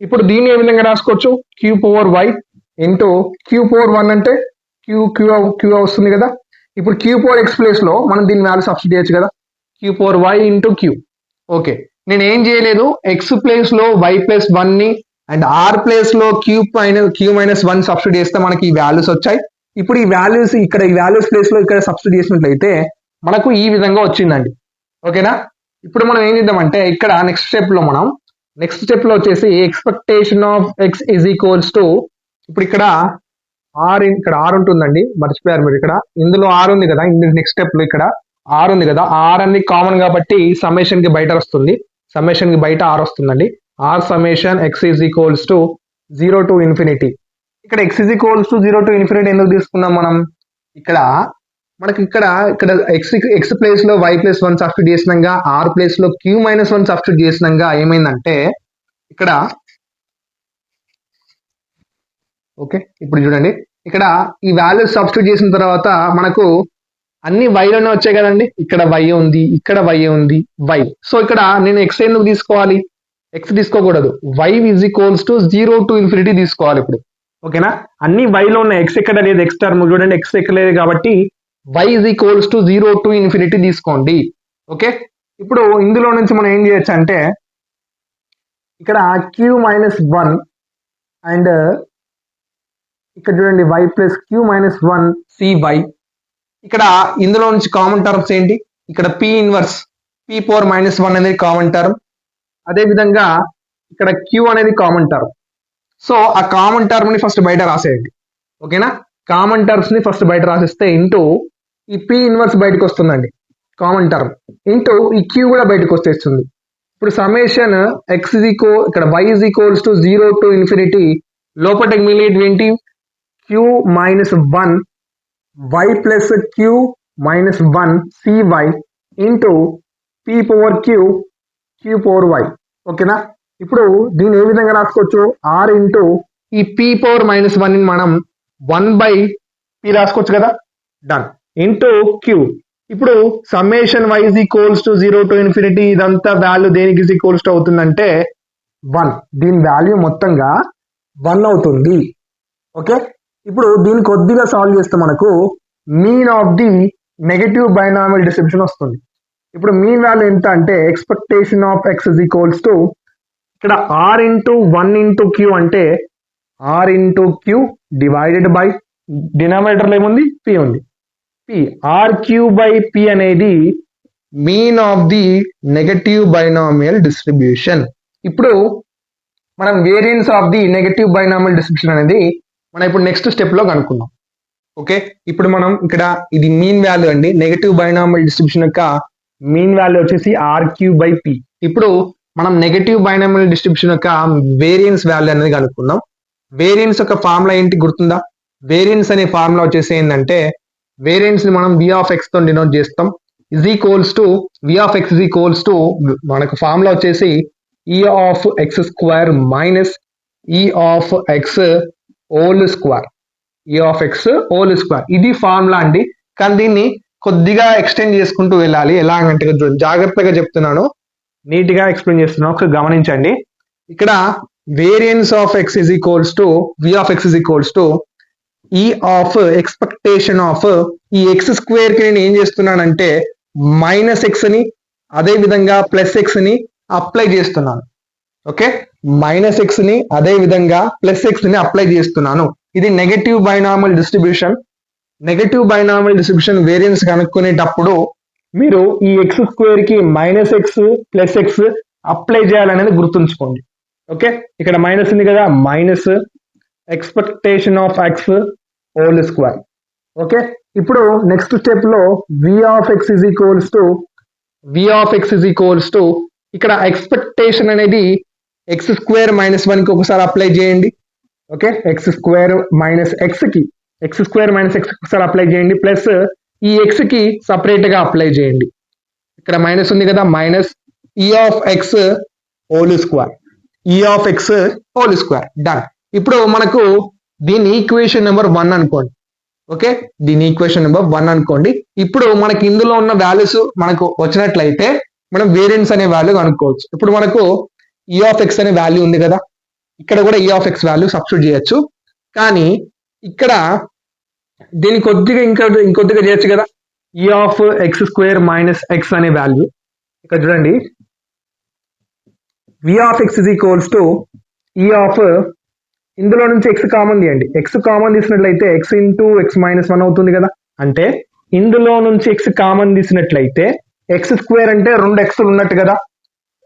ఇప్పుడు దీన్ని ఏ విధంగా రాసుకోవచ్చు, q power y into q power 1 అంటే q వస్తుంది కదా. ఇప్పుడు q పవర్ x ప్లేస్ లో మనం దీని వాల్యూ సబ్స్టిట్యూట్ చేయొచ్చు కదా, q power y into q. Okay, నేను ఏం చేయలేదు, x ప్లేస్ లో y ప్లస్ 1 ని అండ్ r ప్లేస్ లో q మైనస్ 1 సబ్స్టిట్యూట్ చేస్తే మనకి ఈ వాల్యూస్ వచ్చాయి. ఇప్పుడు ఈ వాల్యూస్ ఇక్కడ ఈ వాల్యూస్ ప్లేస్ లో ఇక్కడ సబ్స్టిట్యూట్ చేసినట్లయితే మనకు ఈ విధంగా వచ్చిందండి. ఓకేనా, ఇప్పుడు మనం ఏం చేద్దామంటే ఇక్కడ నెక్స్ట్ స్టెప్ లో వచ్చేసి expectation of x is equals to, ఇప్పుడు ఇక్కడ r ఉంటుందండి, మర్చిపోయారు మీరు. ఇక్కడ ఇందులో r ఉంది కదా, నెక్స్ట్ స్టెప్ లో ఇక్కడ r ఉంది కదా, r అనేది కామన్ కాబట్టి సమ్మేషన్ కి బయట వస్తుంది, సమ్మేషన్ కి బయట r వస్తుందండి. r summation x is equals to 0 to infinity. ఇక్కడ x is equals to 0 to infinity ఎందుకు తీసుకున్నాం మనం, ఇక్కడ మనకి ఇక్కడ x ప్లేస్ లో y ప్లస్ 1 సబ్స్టిట్యూట్ చేసినాక r ప్లేస్ లో q మైనస్ 1 సబ్స్టిట్యూట్ చేసినాక ఏమైందంటే ఇక్కడ, ఓకే ఇప్పుడు చూడండి, ఇక్కడ ఈ వాల్యూస్ సబ్స్టిట్యూట్ చేసిన తర్వాత మనకు అన్ని y లోనే వచ్చాయి కదండి. ఇక్కడ y ఉంది, ఇక్కడ y ఉంది, y. సో ఇక్కడ నేను x ఎందుకు తీసుకోవాలి, x తీసుకోకూడదు, y is equals to 0 to infinity తీసుకోవాలి ఇప్పుడు. ఓకేనా, అన్ని y లో ఉన్నాయి, x ఎక్కడ లేదు, x టర్మ్ చూడండి, x ఎక్కడ లేదు కాబట్టి y is equals to 0 to infinity తీసుకోండి. ఓకే, ఇప్పుడు ఇందులో నుంచి మనం ఏం చేయొచ్చు అంటే ఇక్కడ q మైనస్ 1 అండ్ ఇక్కడ చూడండి y plus q minus 1 cy. ఇక్కడ ఇందులో నుంచి కామన్ టర్మ్స్ ఏంటి, ఇక్కడ p inverse p power minus 1 అనేది కామన్ టర్మ్, అదే విధంగా ఇక్కడ q అనేది కామన్ టర్మ్. సో ఆ కామన్ టర్మ్ ని ఫస్ట్ బయట రాసేయండి. ఓకేనా, కామన్ టర్మ్స్ ని ఫస్ట్ బయట రాసిస్తే ఇంటూ ఈ p ఇన్వర్స్ బయటకు వస్తుందండి, కామన్ టర్మ్, ఇంటూ ఈ q కూడా బయటకు వచ్చేస్తుంది. ఇప్పుడు సమ్మేషన్ x ఇస్ ఈక్వల్, ఇక్కడ y is equals to 0 to infinity, లోపల మిగిలేది ఏంటి, q minus 1 y plus q minus 1 cy into p power q power y. ఓకేనా, ఇప్పుడు దీన్ని ఏ విధంగా రాసుకోవచ్చు, r ఇంటూ ఈ p పవర్ మైనస్ 1 మనం 1/p రాసుకోవచ్చు కదా, డన్, ఇంటూ q. ఇప్పుడు summation y is equals to 0 to infinity, ఇదంతా వాల్యూ దేనికి ఇస్ ఈక్వల్స్ టు అవుతుందంటే 1, దీని వాల్యూ మొత్తంగా 1 అవుతుంది. ఓకే, ఇప్పుడు దీన్ని కొద్దిగా సాల్వ్ చేస్తే మనకు mean of the negative binomial distribution వస్తుంది. ఇప్పుడు మీన్ వాల్యూ ఎంత అంటే expectation of x is equals to, ఇక్కడ r ఇంటూ 1 ఇంటూ q అంటే r into q divided by డినామినేటర్లో ఏముంది, p ఉంది, p rq బై p అనేది mean of the negative binomial distribution. ఇప్పుడు మనం variance of the negative binomial distribution అనేది మనం ఇప్పుడు నెక్స్ట్ స్టెప్ లో కనుక్కుందాం. ఓకే, ఇప్పుడు మనం ఇక్కడ ఇది మీన్ వాల్యూ అండి, నెగటివ్ బైనామియల్ డిస్ట్రిబ్యూషన్ యొక్క మీన్ వాల్యూ వచ్చేసి rq బై p. ఇప్పుడు మనం నెగటివ్ బైనామియల్ డిస్ట్రిబ్యూషన్ యొక్క వేరియన్స్ వాల్యూ అనేది కనుక్కుందాం. వేరియన్స్ యొక్క ఫార్ములా ఏంటి గుర్తుందా? వేరియన్స్ అనే ఫార్ములా వచ్చేసి ఏంటంటే వేరియన్స్ ని మనం v of x తో డినోట్ చేస్తాం. Is equals to v of x is equals to మనకు ఫార్ములా వచ్చేసి e of x square minus e of x whole square. e of x whole square ఇది formula అండి. కానీ దీన్ని కొద్దిగా ఎక్స్టెండ్ చేసుకుంటూ వెళ్ళాలి. ఎలాగంటే జాగ్రత్తగా చెప్తున్నాను, నీట్ గా ఎక్స్ప్లెయిన్ చేస్తున్నాను, ఒకసారి గమనించండి. ఇక్కడ variance of x is equals to v of x is equals to e of expectation of ఈ ఎక్స్ స్క్వేర్ కి నేను ఏం చేస్తున్నానంటే మైనస్ ఎక్స్ ని అదే విధంగా ప్లస్ ఎక్స్ ని అప్లై చేస్తున్నాను. ఓకే, మైనస్ ఎక్స్ ని అదే విధంగా ప్లస్ ఎక్స్ ని అప్లై చేస్తున్నాను. ఇది negative binomial distribution. Negative binomial distribution variance కనుక్కునేటప్పుడు మీరు ఈ ఎక్స్ స్క్వేర్ కి minus x plus x apply చేయాలనేది గుర్తుంచుకోండి. ఓకే, ఇక్కడ మైనస్ ఉంది కదా, minus expectation of X whole square. Okay, ఇప్పుడు నెక్స్ట్ స్టెప్ లో v of x is equals to ఇక్కడ ఎక్స్పెక్టేషన్ అనేది ఎక్స్ స్క్వేర్ మైనస్ 1 కి ఒకసారి అప్లై చేయండి. Okay, X square minus X ఒకసారి అప్లై చేయండి, ప్లస్ ఈ ఎక్స్ కి సపరేట్ గా అప్లై చేయండి. ఇక్కడ మైనస్ ఉంది కదా, minus e of x whole square. Done. ఇప్పుడు మనకు దీని ఈక్వేషన్ నెంబర్ 1 అనుకోండి. ఓకే, దీని ఈక్వేషన్ నెంబర్ 1 అనుకోండి. ఇప్పుడు మనకి ఇందులో ఉన్న వాల్యూస్ మనకు వచ్చినట్లయితే మనం వేరియన్స్ అనే వాల్యూ కనుక్కోవచ్చు. ఇప్పుడు మనకు e of x అనే వాల్యూ ఉంది కదా, ఇక్కడ కూడా e of x value substitute చేయొచ్చు. కానీ ఇక్కడ దీన్ని కొద్దిగా ఇంకొద్దిగా చేయొచ్చు కదా, e of x square minus x అనే వాల్యూ. ఇక్కడ చూడండి, v of x is equals to e of ఇందులో నుంచి x కామన్ తీయండి. x కామన్ తీసినట్లయితే x ఇంటూ ఎక్స్ మైనస్ 1 అవుతుంది కదా. అంటే ఇందులో నుంచి x కామన్ తీసినట్లయితే x స్క్వేర్ అంటే 2 x ఉన్నట్టు కదా.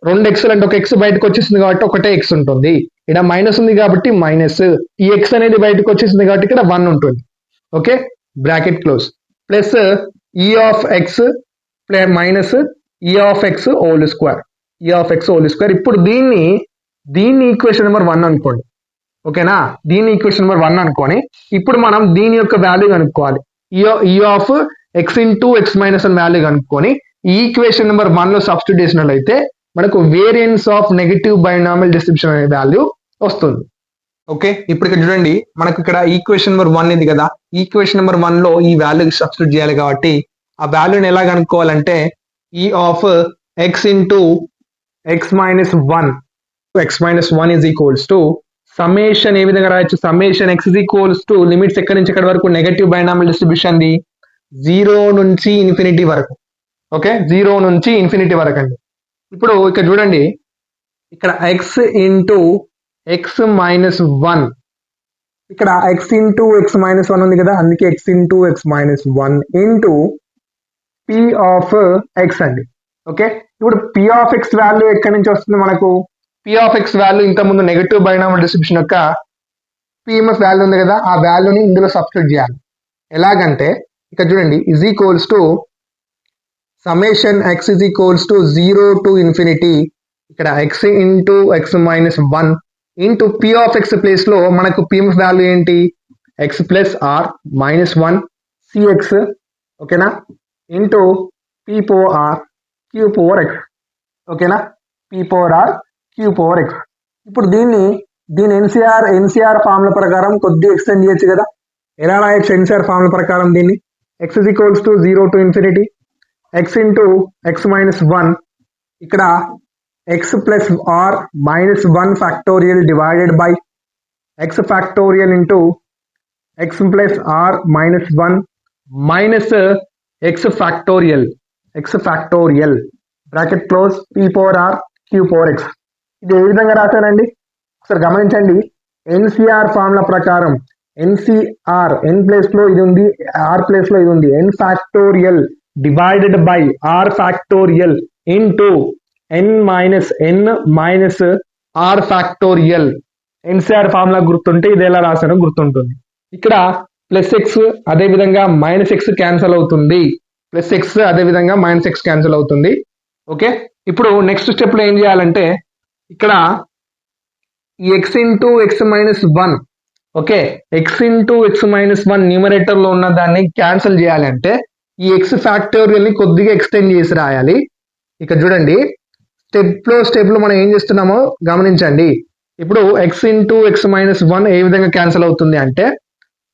2 x అంటే ఒక x బయటకు వచ్చేసింది కాబట్టి ఒకటే x ఉంటుంది. ఇక్కడ మైనస్ ఉంది కాబట్టి మైనస్, ఈ x అనేది బయటకు వచ్చేసింది కాబట్టి ఇక్కడ 1 ఉంటుంది. Okay, bracket close, plus e of x minus e of x whole square. ఇప్పుడు దీన్ని ఈక్వేషన్ నెంబర్ 1 అనుకోండి. ఓకేనా, దీని ఈక్వేషన్ నెంబర్ 1 అనుకోని ఇప్పుడు మనం దీని యొక్క వాల్యూ కనుక్కోవాలి. e of x into x minus 1 value కనుక్కొని ఈ ఈక్వేషన్ నెంబర్ 1 లో సబ్స్టిట్యూట్ చేసినట్లయితే మనకు variance of negative binomial distribution అనే వాల్యూ వస్తుంది. ఓకే, ఇప్పుడు ఇక్కడ చూడండి, మనకు ఇక్కడ ఈక్వేషన్ నెంబర్ 1 ఇది కదా, ఈక్వేషన్ నెంబర్ 1 లో ఈ వాల్యూ సబ్స్టిట్యూట్ చేయాలి కాబట్టి ఆ వాల్యూని ఎలా కనుక్కోవాలంటే e of x into x minus 1 is equals to summation ఏ విధంగా రాయొచ్చు, summation x is equals to limits ఎక్కడి నుంచి ఎక్కడి వరకు, నెగటివ్ బైనార్మల్ డిస్ట్రిబ్యూషన్ ది 0 నుంచి ఇన్ఫినిటీ వరకు. ఓకే, 0 నుంచి ఇన్ఫినిటీ వరకు అండి. ఇప్పుడు ఇక్కడ చూడండి, ఇక్కడ x ఇంటూ ఎక్స్ మైనస్ 1, ఇక్కడ x ఇంటూ ఎక్స్ మైనస్ 1 ఉంది కదా, అందుకే x into x minus 1 into p of x అండి. ఓకే, ఇప్పుడు p ఆఫ్ x వాల్యూ ఎక్కడి నుంచి వస్తుంది మనకు, p ఆఫ్ x వాల్యూ ఇంతకుముందు నెగటివ్ బైనార్మల్ డిస్ట్రిబ్యూషన్ యొక్క PMF వాల్యూ ఉంది కదా, ఆ వాల్యూని ఇందులో సబ్స్టిట్యూట్ చేయాలి. ఎలాగంటే ఇక్కడ చూడండి, is equals to summation x is equals to 0 to infinity, ఇక్కడ x into x minus 1 into p of x place లో మనకు PMF వాల్యూ ఏంటి, x plus r minus 1 cx. ఓకేనా, into p power r q power x. ఓకేనా, p power r q power x. ఇప్పుడు దీని NCR formula ప్రకారం కొద్దిగా extend చేయొచ్చు కదా. ఎలా రాయొచ్చు ఎన్సీఆర్ ఫార్ములా ప్రకారం దీన్ని, x is equals to 0 to infinity x into x minus 1, ఇక్కడ x plus r minus 1 factorial divided by x factorial into x plus r minus 1 minus x factorial bracket close p power r q power x. ఇది ఏ విధంగా రాశానండి ఒకసారి గమనించండి. NCr formula ప్రకారం nCr n place లో ఇది ఉంది, ఆర్ ప్లేస్ లో ఇది ఉంది, n factorial divided by r factorial into N minus are factorial. NCr formula గుర్తుంటే ఇది ఎలా రాశానో గుర్తుంటుంది. ఇక్కడ ప్లస్ ఎక్స్ అదే విధంగా మైనస్ ఎక్స్ క్యాన్సల్ అవుతుంది, ప్లస్ ఎక్స్ అదే విధంగా మైనస్ ఎక్స్ క్యాన్సల్ అవుతుంది. ఓకే, ఇప్పుడు నెక్స్ట్ స్టెప్ లో ఏం చేయాలంటే ఇక్కడ ఈ X into x minus 1 okay, X into x minus one numerator లో ఉన్న దాన్ని క్యాన్సిల్ చేయాలి అంటే ఈ ఎక్స్ ఫ్యాక్టోరియల్ ని కొద్దిగా ఎక్స్టెండ్ చేసి రాయాలి. ఇక చూడండి, స్టెప్ లో మనం ఏం చేస్తున్నామో గమనించండి. ఇప్పుడు x into x minus one ఏ విధంగా క్యాన్సిల్ అవుతుంది అంటే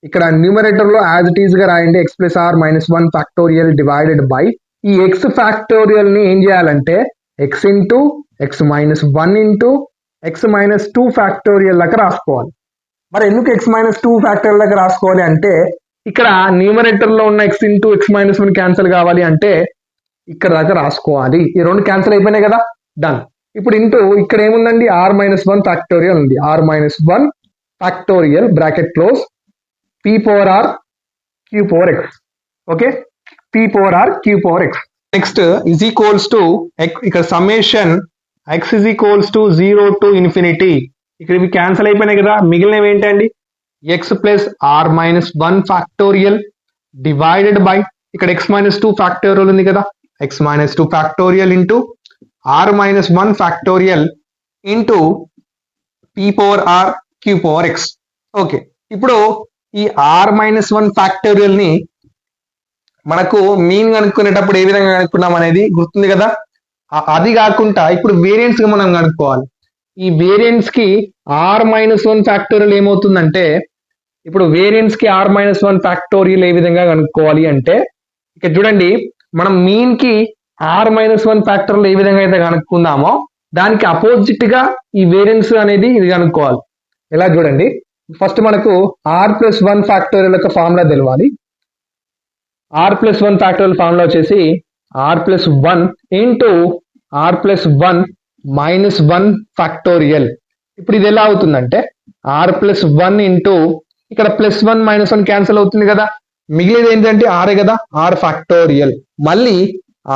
ఇక్కడ న్యూమరేటర్ లో యాజ్ ఇట్ ఈస్ గా రాయండి, x plus are minus one factorial divided by ఈ ఎక్స్ ఫ్యాక్టోరియల్ ని ఏం చేయాలంటే x into x minus one into x minus two factorial దాకా రాసుకోవాలి. మరి ఎందుకు ఎక్స్ మైనస్ టూ ఫ్యాక్టోరియల్ దాకా రాసుకోవాలి అంటే ఇక్కడ న్యూమరేటర్ లో ఉన్న X into x minus one cancel కావాలి అంటే ఇక్కడ దాకా రాసుకోవాలి. ఈ రెండు క్యాన్సిల్ అయిపోయినాయి కదా, డన్. ఇప్పుడు ఇంటూ ఇక్కడ ఏముందండి, ఆర్ మైనస్ వన్ ఫ్యాక్టోరియల్ ఉంది, r minus one factorial bracket close p power r q power x. Okay, p power r q power x. Next is equals to ఇక్కడ summation x is equals to 0 to infinity. ఇక్కడ ఇవి cancel అయిపోయినాయి కదా, మిగిలినవి ఏంటండి, x plus are minus one factorial divided by ఇక్కడ x minus two factorial ఉంది కదా, x minus two factorial into r minus one factorial into p power r q power x. Okay, ఇప్పుడు ఈ ఆర్ మైనస్ వన్ ఫ్యాక్టోరియల్ ని మనకు mean కనుక్కునేటప్పుడు ఏ విధంగా కనుక్కున్నాం అనేది గుర్తుంది కదా. అది కాకుండా ఇప్పుడు వేరియన్స్ గా మనం కనుక్కోవాలి. ఈ వేరియన్స్ కి ఆర్ మైనస్ వన్ ఫ్యాక్టోరియల్ ఏమవుతుందంటే ఇప్పుడు వేరియన్స్ కి ఆర్ మైనస్ వన్ ఫ్యాక్టోరియల్ ఏ విధంగా కనుక్కోవాలి అంటే ఇక్కడ చూడండి, మనం మీన్ కి ఆర్ మైనస్ వన్ ఫ్యాక్టోరియల్ ఏ విధంగా అయితే కనుక్కుందామో దానికి అపోజిట్ గా ఈ వేరియన్స్ అనేది ఇది కనుక్కోవాలి. ఎలా చూడండి, ఫస్ట్ మనకు ఆర్ ప్లస్ వన్ ఫ్యాక్టోరియల్ యొక్క ఫార్ములా తెలవాలి. R plus one factorial formula వచ్చేసి r plus one into r plus one minus one factorial. ఇప్పుడు ఇది ఎలా అవుతుందంటే ఆర్ ప్లస్ వన్ ఇంటూ ఇక్కడ plus one minus one cancel అవుతుంది కదా, మిగిలినది ఏంటంటే ఆరే కదా, ఆర్ ఫ్యాక్టోరియల్. మళ్ళీ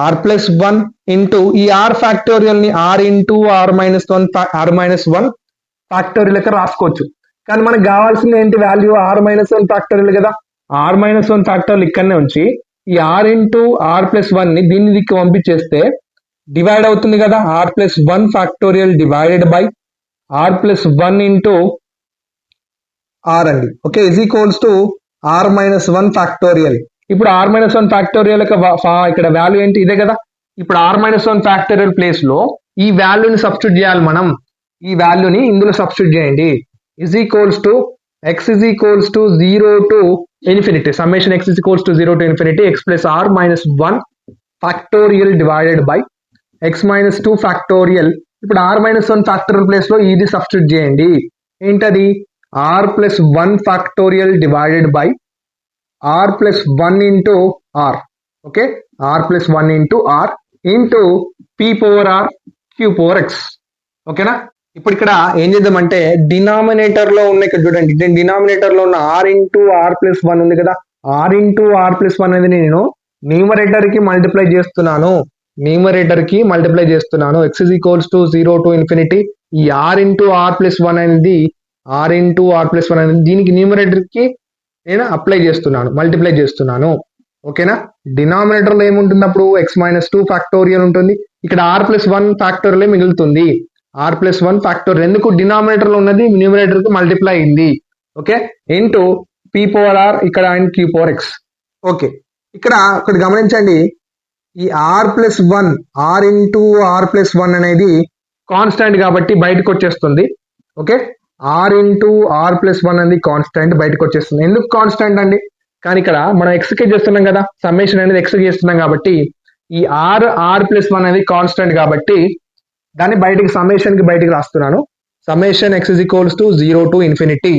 ఆర్ ప్లస్ వన్ ఇంటూ ఈ ఆర్ ఫ్యాక్టోరియల్ ని r into r minus one factorial లెక్క రాసుకోవచ్చు. కానీ మనకు కావాల్సింది ఏంటి, value r minus one factorial కదా. ఆర్ మైనస్ వన్ ఫ్యాక్టోరియల్ ఇక్కడనే ఉంచి ఈ r into r plus one ని దీన్ని దిక్కు పంపించేస్తే డివైడ్ అవుతుంది కదా, r plus one factorial divided by r plus one into r అండి. Okay, is equals to r minus one factorial. ఇప్పుడు ఆర్ మైనస్ వన్ ఫ్యాక్టోరియల్ ఇక్కడ వాల్యూ ఏంటి, ఇదే కదా. ఇప్పుడు r minus one factorial place లో ఈ వాల్యూని సబ్స్టిట్యూట్ చేయాలి మనం. ఈ వాల్యూని ఇందులో సబ్స్టిట్యూట్ చేయండి. Is equals to x is equals to 0 to infinity, summation x is equals to 0 to infinity x plus r minus 1 factorial divided by x minus 2 factorial. ఇప్పుడు r minus 1 factorial ప్లేస్ లో ఇది substitute చేయండి. ఏంటది, r plus 1 factorial divided by r plus 1 into r. Okay, r plus 1 into r into p power r q power x. ఓకేనా. ఇప్పుడు ఇక్కడ ఏం చేద్దామంటే డినామినేటర్ లో ఉన్న ఇక్కడ చూడండి, డినామినేటర్ లో ఉన్న r into r plus one ఉంది కదా, r into r plus one అనేది నేను న్యూమరేటర్ కి మల్టిప్లై చేస్తున్నాను. X is equals to 0 to infinity. ఈ r into r plus one అనేది దీనికి న్యూమరేటర్ కి నేను మల్టిప్లై చేస్తున్నాను. ఓకేనా. డినామినేటర్ లో ఏముంటుంది అప్పుడు ఎక్స్ మైనస్ టూ ఫ్యాక్టోరియల్ ఉంటుంది, ఇక్కడ ఆర్ ప్లస్ వన్ ఫ్యాక్టోరియల్ మిగులుతుంది. ఆర్ ప్లస్ వన్ ఫ్యాక్టోరియల్ ఎందుకు, డినామినేటర్ లో ఉన్నది న్యూమరేటర్ కి మల్టిప్లై అయింది. Okay, into p power r ఇక్కడ and q power x. Okay, ఇక్కడ ఒకటి గమనించండి, ఈ r plus one r into r plus one అనేది కాన్స్టాంట్ కాబట్టి బయటకు వచ్చేస్తుంది. Okay, r into r plus one అనేది కాన్స్టాంట్ బయటకు వచ్చేస్తుంది. ఎందుకు కాన్స్టాంట్ అండి, కానీ ఇక్కడ మనం ఎక్స్కే చేస్తున్నాం కదా, సమ్మేషన్ అనేది ఎక్స్ చేస్తున్నాం కాబట్టి ఈ ఆర్ ప్లస్ వన్ అనేది కాన్స్టాంట్ కాబట్టి దాన్ని బయటికి సమ్మేషన్ కి బయటికి రాస్తున్నాను. Summation x is equals to 0 to infinity.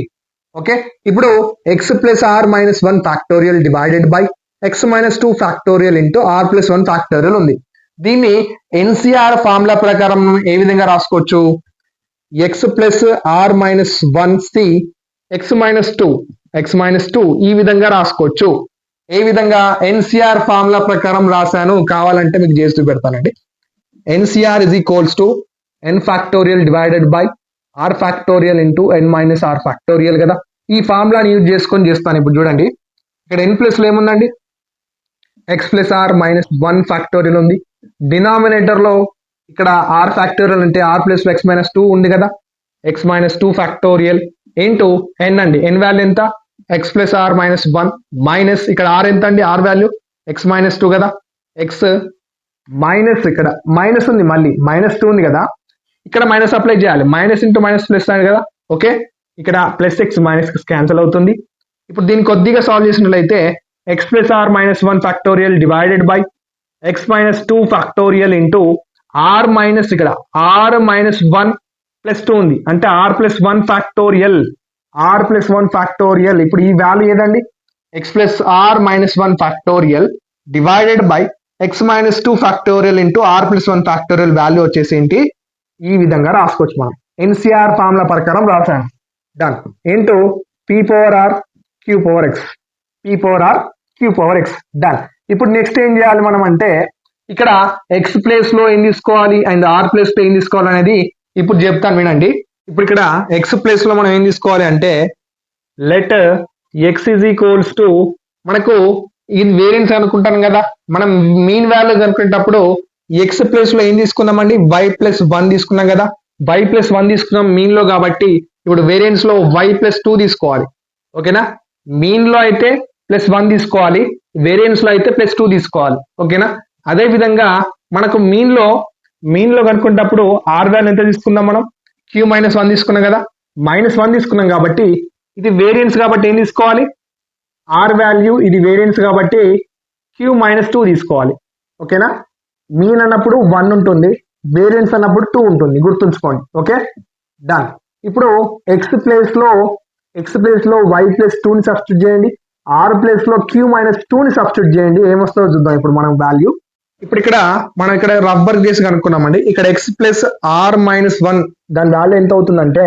Okay, ఇప్పుడు x plus are minus one factorial divided by x minus two factorial into r plus one factorial ఉంది. దీన్ని ఎన్సిఆర్ ఫార్ములా ప్రకారం ఏ విధంగా రాసుకోవచ్చు, x plus are minus one c x minus two ఈ విధంగా రాసుకోవచ్చు. ఏ విధంగా, ఎన్సిఆర్ ఫార్ములా ప్రకారం రాశాను, కావాలంటే మీకు చేసి చూపెడతానండి. NCR is equals to n factorial divided by r factorial into n minus r factorial కదా. ఈ ఫార్ములాని యూజ్ చేసుకొని చేస్తాను. ఇప్పుడు చూడండి, ఇక్కడ n ప్లస్ లో ఏముందండి, x plus are minus one factorial ఉంది. డినామినేటర్ లో ఇక్కడ r ఫ్యాక్టోరియల్ అంటే r plus x minus two ఉంది కదా, x minus two factorial into n అండి, ఎన్ వాల్యూ ఎంత x plus are minus 1 minus ఇక్కడ ఆర్ ఎంత అండి, ఆర్ వాల్యూ ఎక్స్ మైనస్ 2 కదా, ఎక్స్ మైనస్ ఇక్కడ మైనస్ ఉంది, మళ్ళీ మైనస్ 2 ఉంది కదా, ఇక్కడ మైనస్ అప్లై చేయాలి, మైనస్ ఇంటూ మైనస్ ప్లస్ అయింది కదా, ఓకే ఇక్కడ ప్లస్ ఎక్స్ మైనస్ క్యాన్సిల్ అవుతుంది. ఇప్పుడు దీన్ని కొద్దిగా సాల్వ్ చేసినట్లయితే x plus are minus 1 factorial divided by x minus 2 factorial into r minus ఇక్కడ ఆర్ మైనస్ 1 ప్లస్ 2 ఉంది అంటే r plus 1 factorial, r plus 1 factorial. ఇప్పుడు ఈ వాల్యూ ఏదండి x plus are minus 1 factorial divided by x minus 2 factorial into r plus 1 factorial value వచ్చేసి ఏంటి, ఈ విధంగా రాసుకోవచ్చు మనం. ఎన్సిఆర్ ఫార్ములా ప్రకారం రాసాను. Done into p power r q power x, p power r q power x. Done. ఇప్పుడు next ఏం చేయాలి మనం అంటే ఇక్కడ ఎక్స్ ప్లేస్ లో ఏం తీసుకోవాలి అండ్ ఆర్ ప్లేస్ లో ఏం తీసుకోవాలి అనేది ఇప్పుడు చెప్తాను వినండి. ఇప్పుడు ఇక్కడ ఎక్స్ ప్లేస్ లో మనం ఏం తీసుకోవాలి అంటే let x is equals to మనకు ఇది వేరియన్స్ అనుకుంటాం కదా, మనం మీన్ వాల్యూ కనుక్కునేటప్పుడు ఎక్స్ ప్లేస్ లో ఏం తీసుకుందామండి వై ప్లస్ 1 తీసుకున్నాం కదా, వై ప్లస్ 1 తీసుకున్నాం మీన్ లో కాబట్టి ఇప్పుడు వేరియన్స్ లో వై ప్లస్ 2 తీసుకోవాలి, ఓకేనా. మీన్ లో అయితే ప్లస్ 1 తీసుకోవాలి, వేరియన్స్ లో అయితే ప్లస్ 2 తీసుకోవాలి, ఓకేనా. అదే విధంగా మనకు మీన్ లో కనుక్కునేటప్పుడు ఆర్ వాల్యూ ఎంత తీసుకుందాం మనం, క్యూ మైనస్ 1 తీసుకున్నాం కదా, మైనస్ 1 తీసుకున్నాం కాబట్టి ఇది వేరియన్స్ కాబట్టి ఏం తీసుకోవాలి ఆర్ వాల్యూ, ఇది వేరియన్స్ కాబట్టి క్యూ మైనస్ 2 తీసుకోవాలి, ఓకేనా. మీన్ అన్నప్పుడు 1 ఉంటుంది, వేరియన్స్ అన్నప్పుడు 2 ఉంటుంది, గుర్తుంచుకోండి, ఓకే. డన్. ఇప్పుడు ఎక్స్ ప్లేస్ లో వై ప్లస్ 2 ని సబ్స్టిట్యూట్ చేయండి, ఆర్ ప్లేస్ లో క్యూ మైనస్ 2 ని సబ్స్టిట్యూట్ చేయండి, ఏమొస్తుందో చూద్దాం ఇప్పుడు మనం వాల్యూ. ఇప్పుడు మనం ఇక్కడ రబ్బర్ చేసి కనుక్కున్నామండి, ఇక్కడ ఎక్స్ ప్లస్ ఆర్ మైనస్ 1 దాని వాల్యూ ఎంత అవుతుందంటే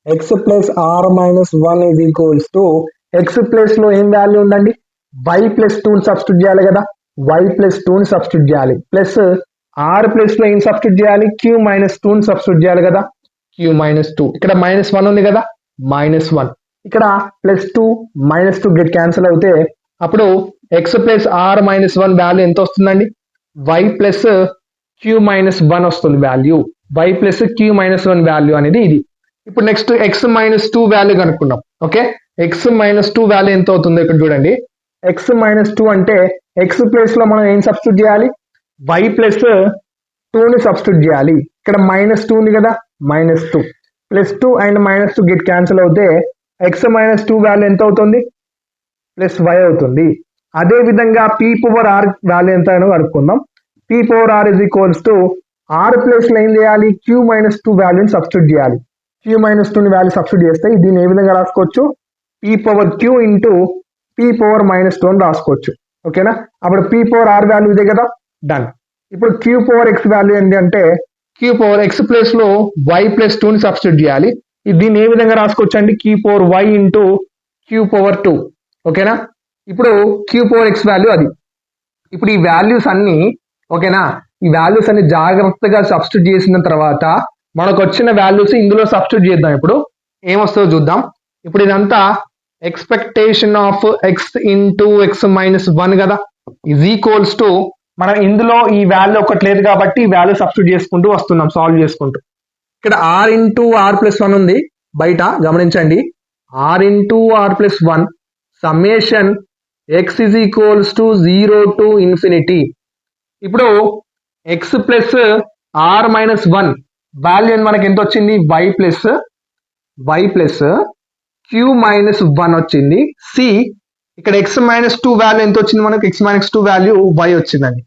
x plus are minus 1 is equals to x place లో ఏం వాల్యూ ఉందండి వై ప్లస్ 2 ని సబ్స్టిట్యూట్ చేయాలి కదా, వై ప్లస్ 2 ని సబ్స్టిట్యూట్ చేయాలి, ప్లస్ ఆర్ ప్లేస్ లో ఏం సబ్స్టిట్యూట్ చేయాలి క్యూ మైనస్ 2 ని సబ్స్టిట్యూట్ చేయాలి కదా, క్యూ మైనస్ 2 ఇక్కడ మైనస్ 1 ఉంది కదా, మైనస్ 1 ఇక్కడ ప్లస్ 2 మైనస్ 2 గెట్ క్యాన్సిల్ అవుతే అప్పుడు x plus are minus 1 value ఎంత వస్తుందండి వై ప్లస్ క్యూ మైనస్ 1 వస్తుంది value, y plus q minus 1 value అనేది ఇది. ఇప్పుడు నెక్స్ట్ ఎక్స్ మైనస్ 2 వాల్యూ కనుక్కున్నాం, ఓకే. ఎక్స్ మైనస్ 2 వాల్యూ ఎంత అవుతుందో ఇక్కడ చూడండి, ఎక్స్ మైనస్ 2 అంటే ఎక్స్ ప్లేస్ లో మనం ఏం సబ్స్టిట్యూట్ చేయాలి వై ప్లస్ 2 ని సబ్స్టిట్యూట్ చేయాలి, ఇక్కడ మైనస్ 2 ఉంది కదా, minus 2 plus 2 and minus 2 get cancel అవుతే ఎక్స్ మైనస్ 2 వాల్యూ ఎంత అవుతుంది ప్లస్ వై అవుతుంది. అదే విధంగా పీ పవర్ ఆర్ వాల్యూ ఎంత అని కనుక్కుందాం, p power r is equals to r place లో ఏం చేయాలి క్యూ మైనస్ 2 వాల్యూని సబ్స్టిట్యూట్ చేయాలి, క్యూ మైనస్ 2 ని వాల్యూ సబ్స్టిట్యూట్ చేస్తే దీన్ని ఏ విధంగా రాసుకోవచ్చు p power q into p power minus 2 అని రాసుకోవచ్చు, ఓకేనా. అప్పుడు పీ పవర్ ఆర్ వాల్యూ ఇదే కదా, డన్. ఇప్పుడు క్యూ పవర్ ఎక్స్ వాల్యూ ఏంటి అంటే క్యూ పవర్ ఎక్స్ ప్లేస్ లో వై ప్లస్ 2 ని సబ్స్టిట్యూట్ చేయాలి, దీన్ని ఏ విధంగా రాసుకోవచ్చు అండి q power y into q power 2, ఓకేనా. ఇప్పుడు క్యూ పవర్ ఎక్స్ వాల్యూ అది. ఇప్పుడు ఈ వాల్యూస్ అన్ని ఓకేనా, ఈ వాల్యూస్ అన్ని జాగ్రత్తగా సబ్స్టిట్యూట్ చేసిన తర్వాత మనకు వచ్చిన వాల్యూస్ ఇందులో సబ్స్టిట్యూట్ చేద్దాం. ఇప్పుడు ఏమొస్తుందో చూద్దాం. ఇప్పుడు ఇదంతా expectation of X into x minus 1 కదా, ఈజ్ ఈక్వల్స్ టు మనం ఇందులో ఈ వాల్యూ ఒకటి లేదు కాబట్టి ఈ వాల్యూ సబ్స్టిట్యూట్ చేసుకుంటూ వస్తున్నాం సాల్వ్ చేసుకుంటూ. ఇక్కడ ఆర్ ఇంటూ ఆర్ ప్లస్ 1 ఉంది బయట గమనించండి, r into r plus 1 summation x is equals to 0 to infinity. ఇప్పుడు x plus are minus 1 value మనకి ఎంత వచ్చింది వై ప్లస్ క్యూ మైనస్ 1 వచ్చింది. సి ఇక్కడ ఎక్స్ మైనస్ 2 వాల్యూ ఎంత వచ్చింది మనకు ఎక్స్ మైనస్ 2 వాల్యూ వై వచ్చిందండి,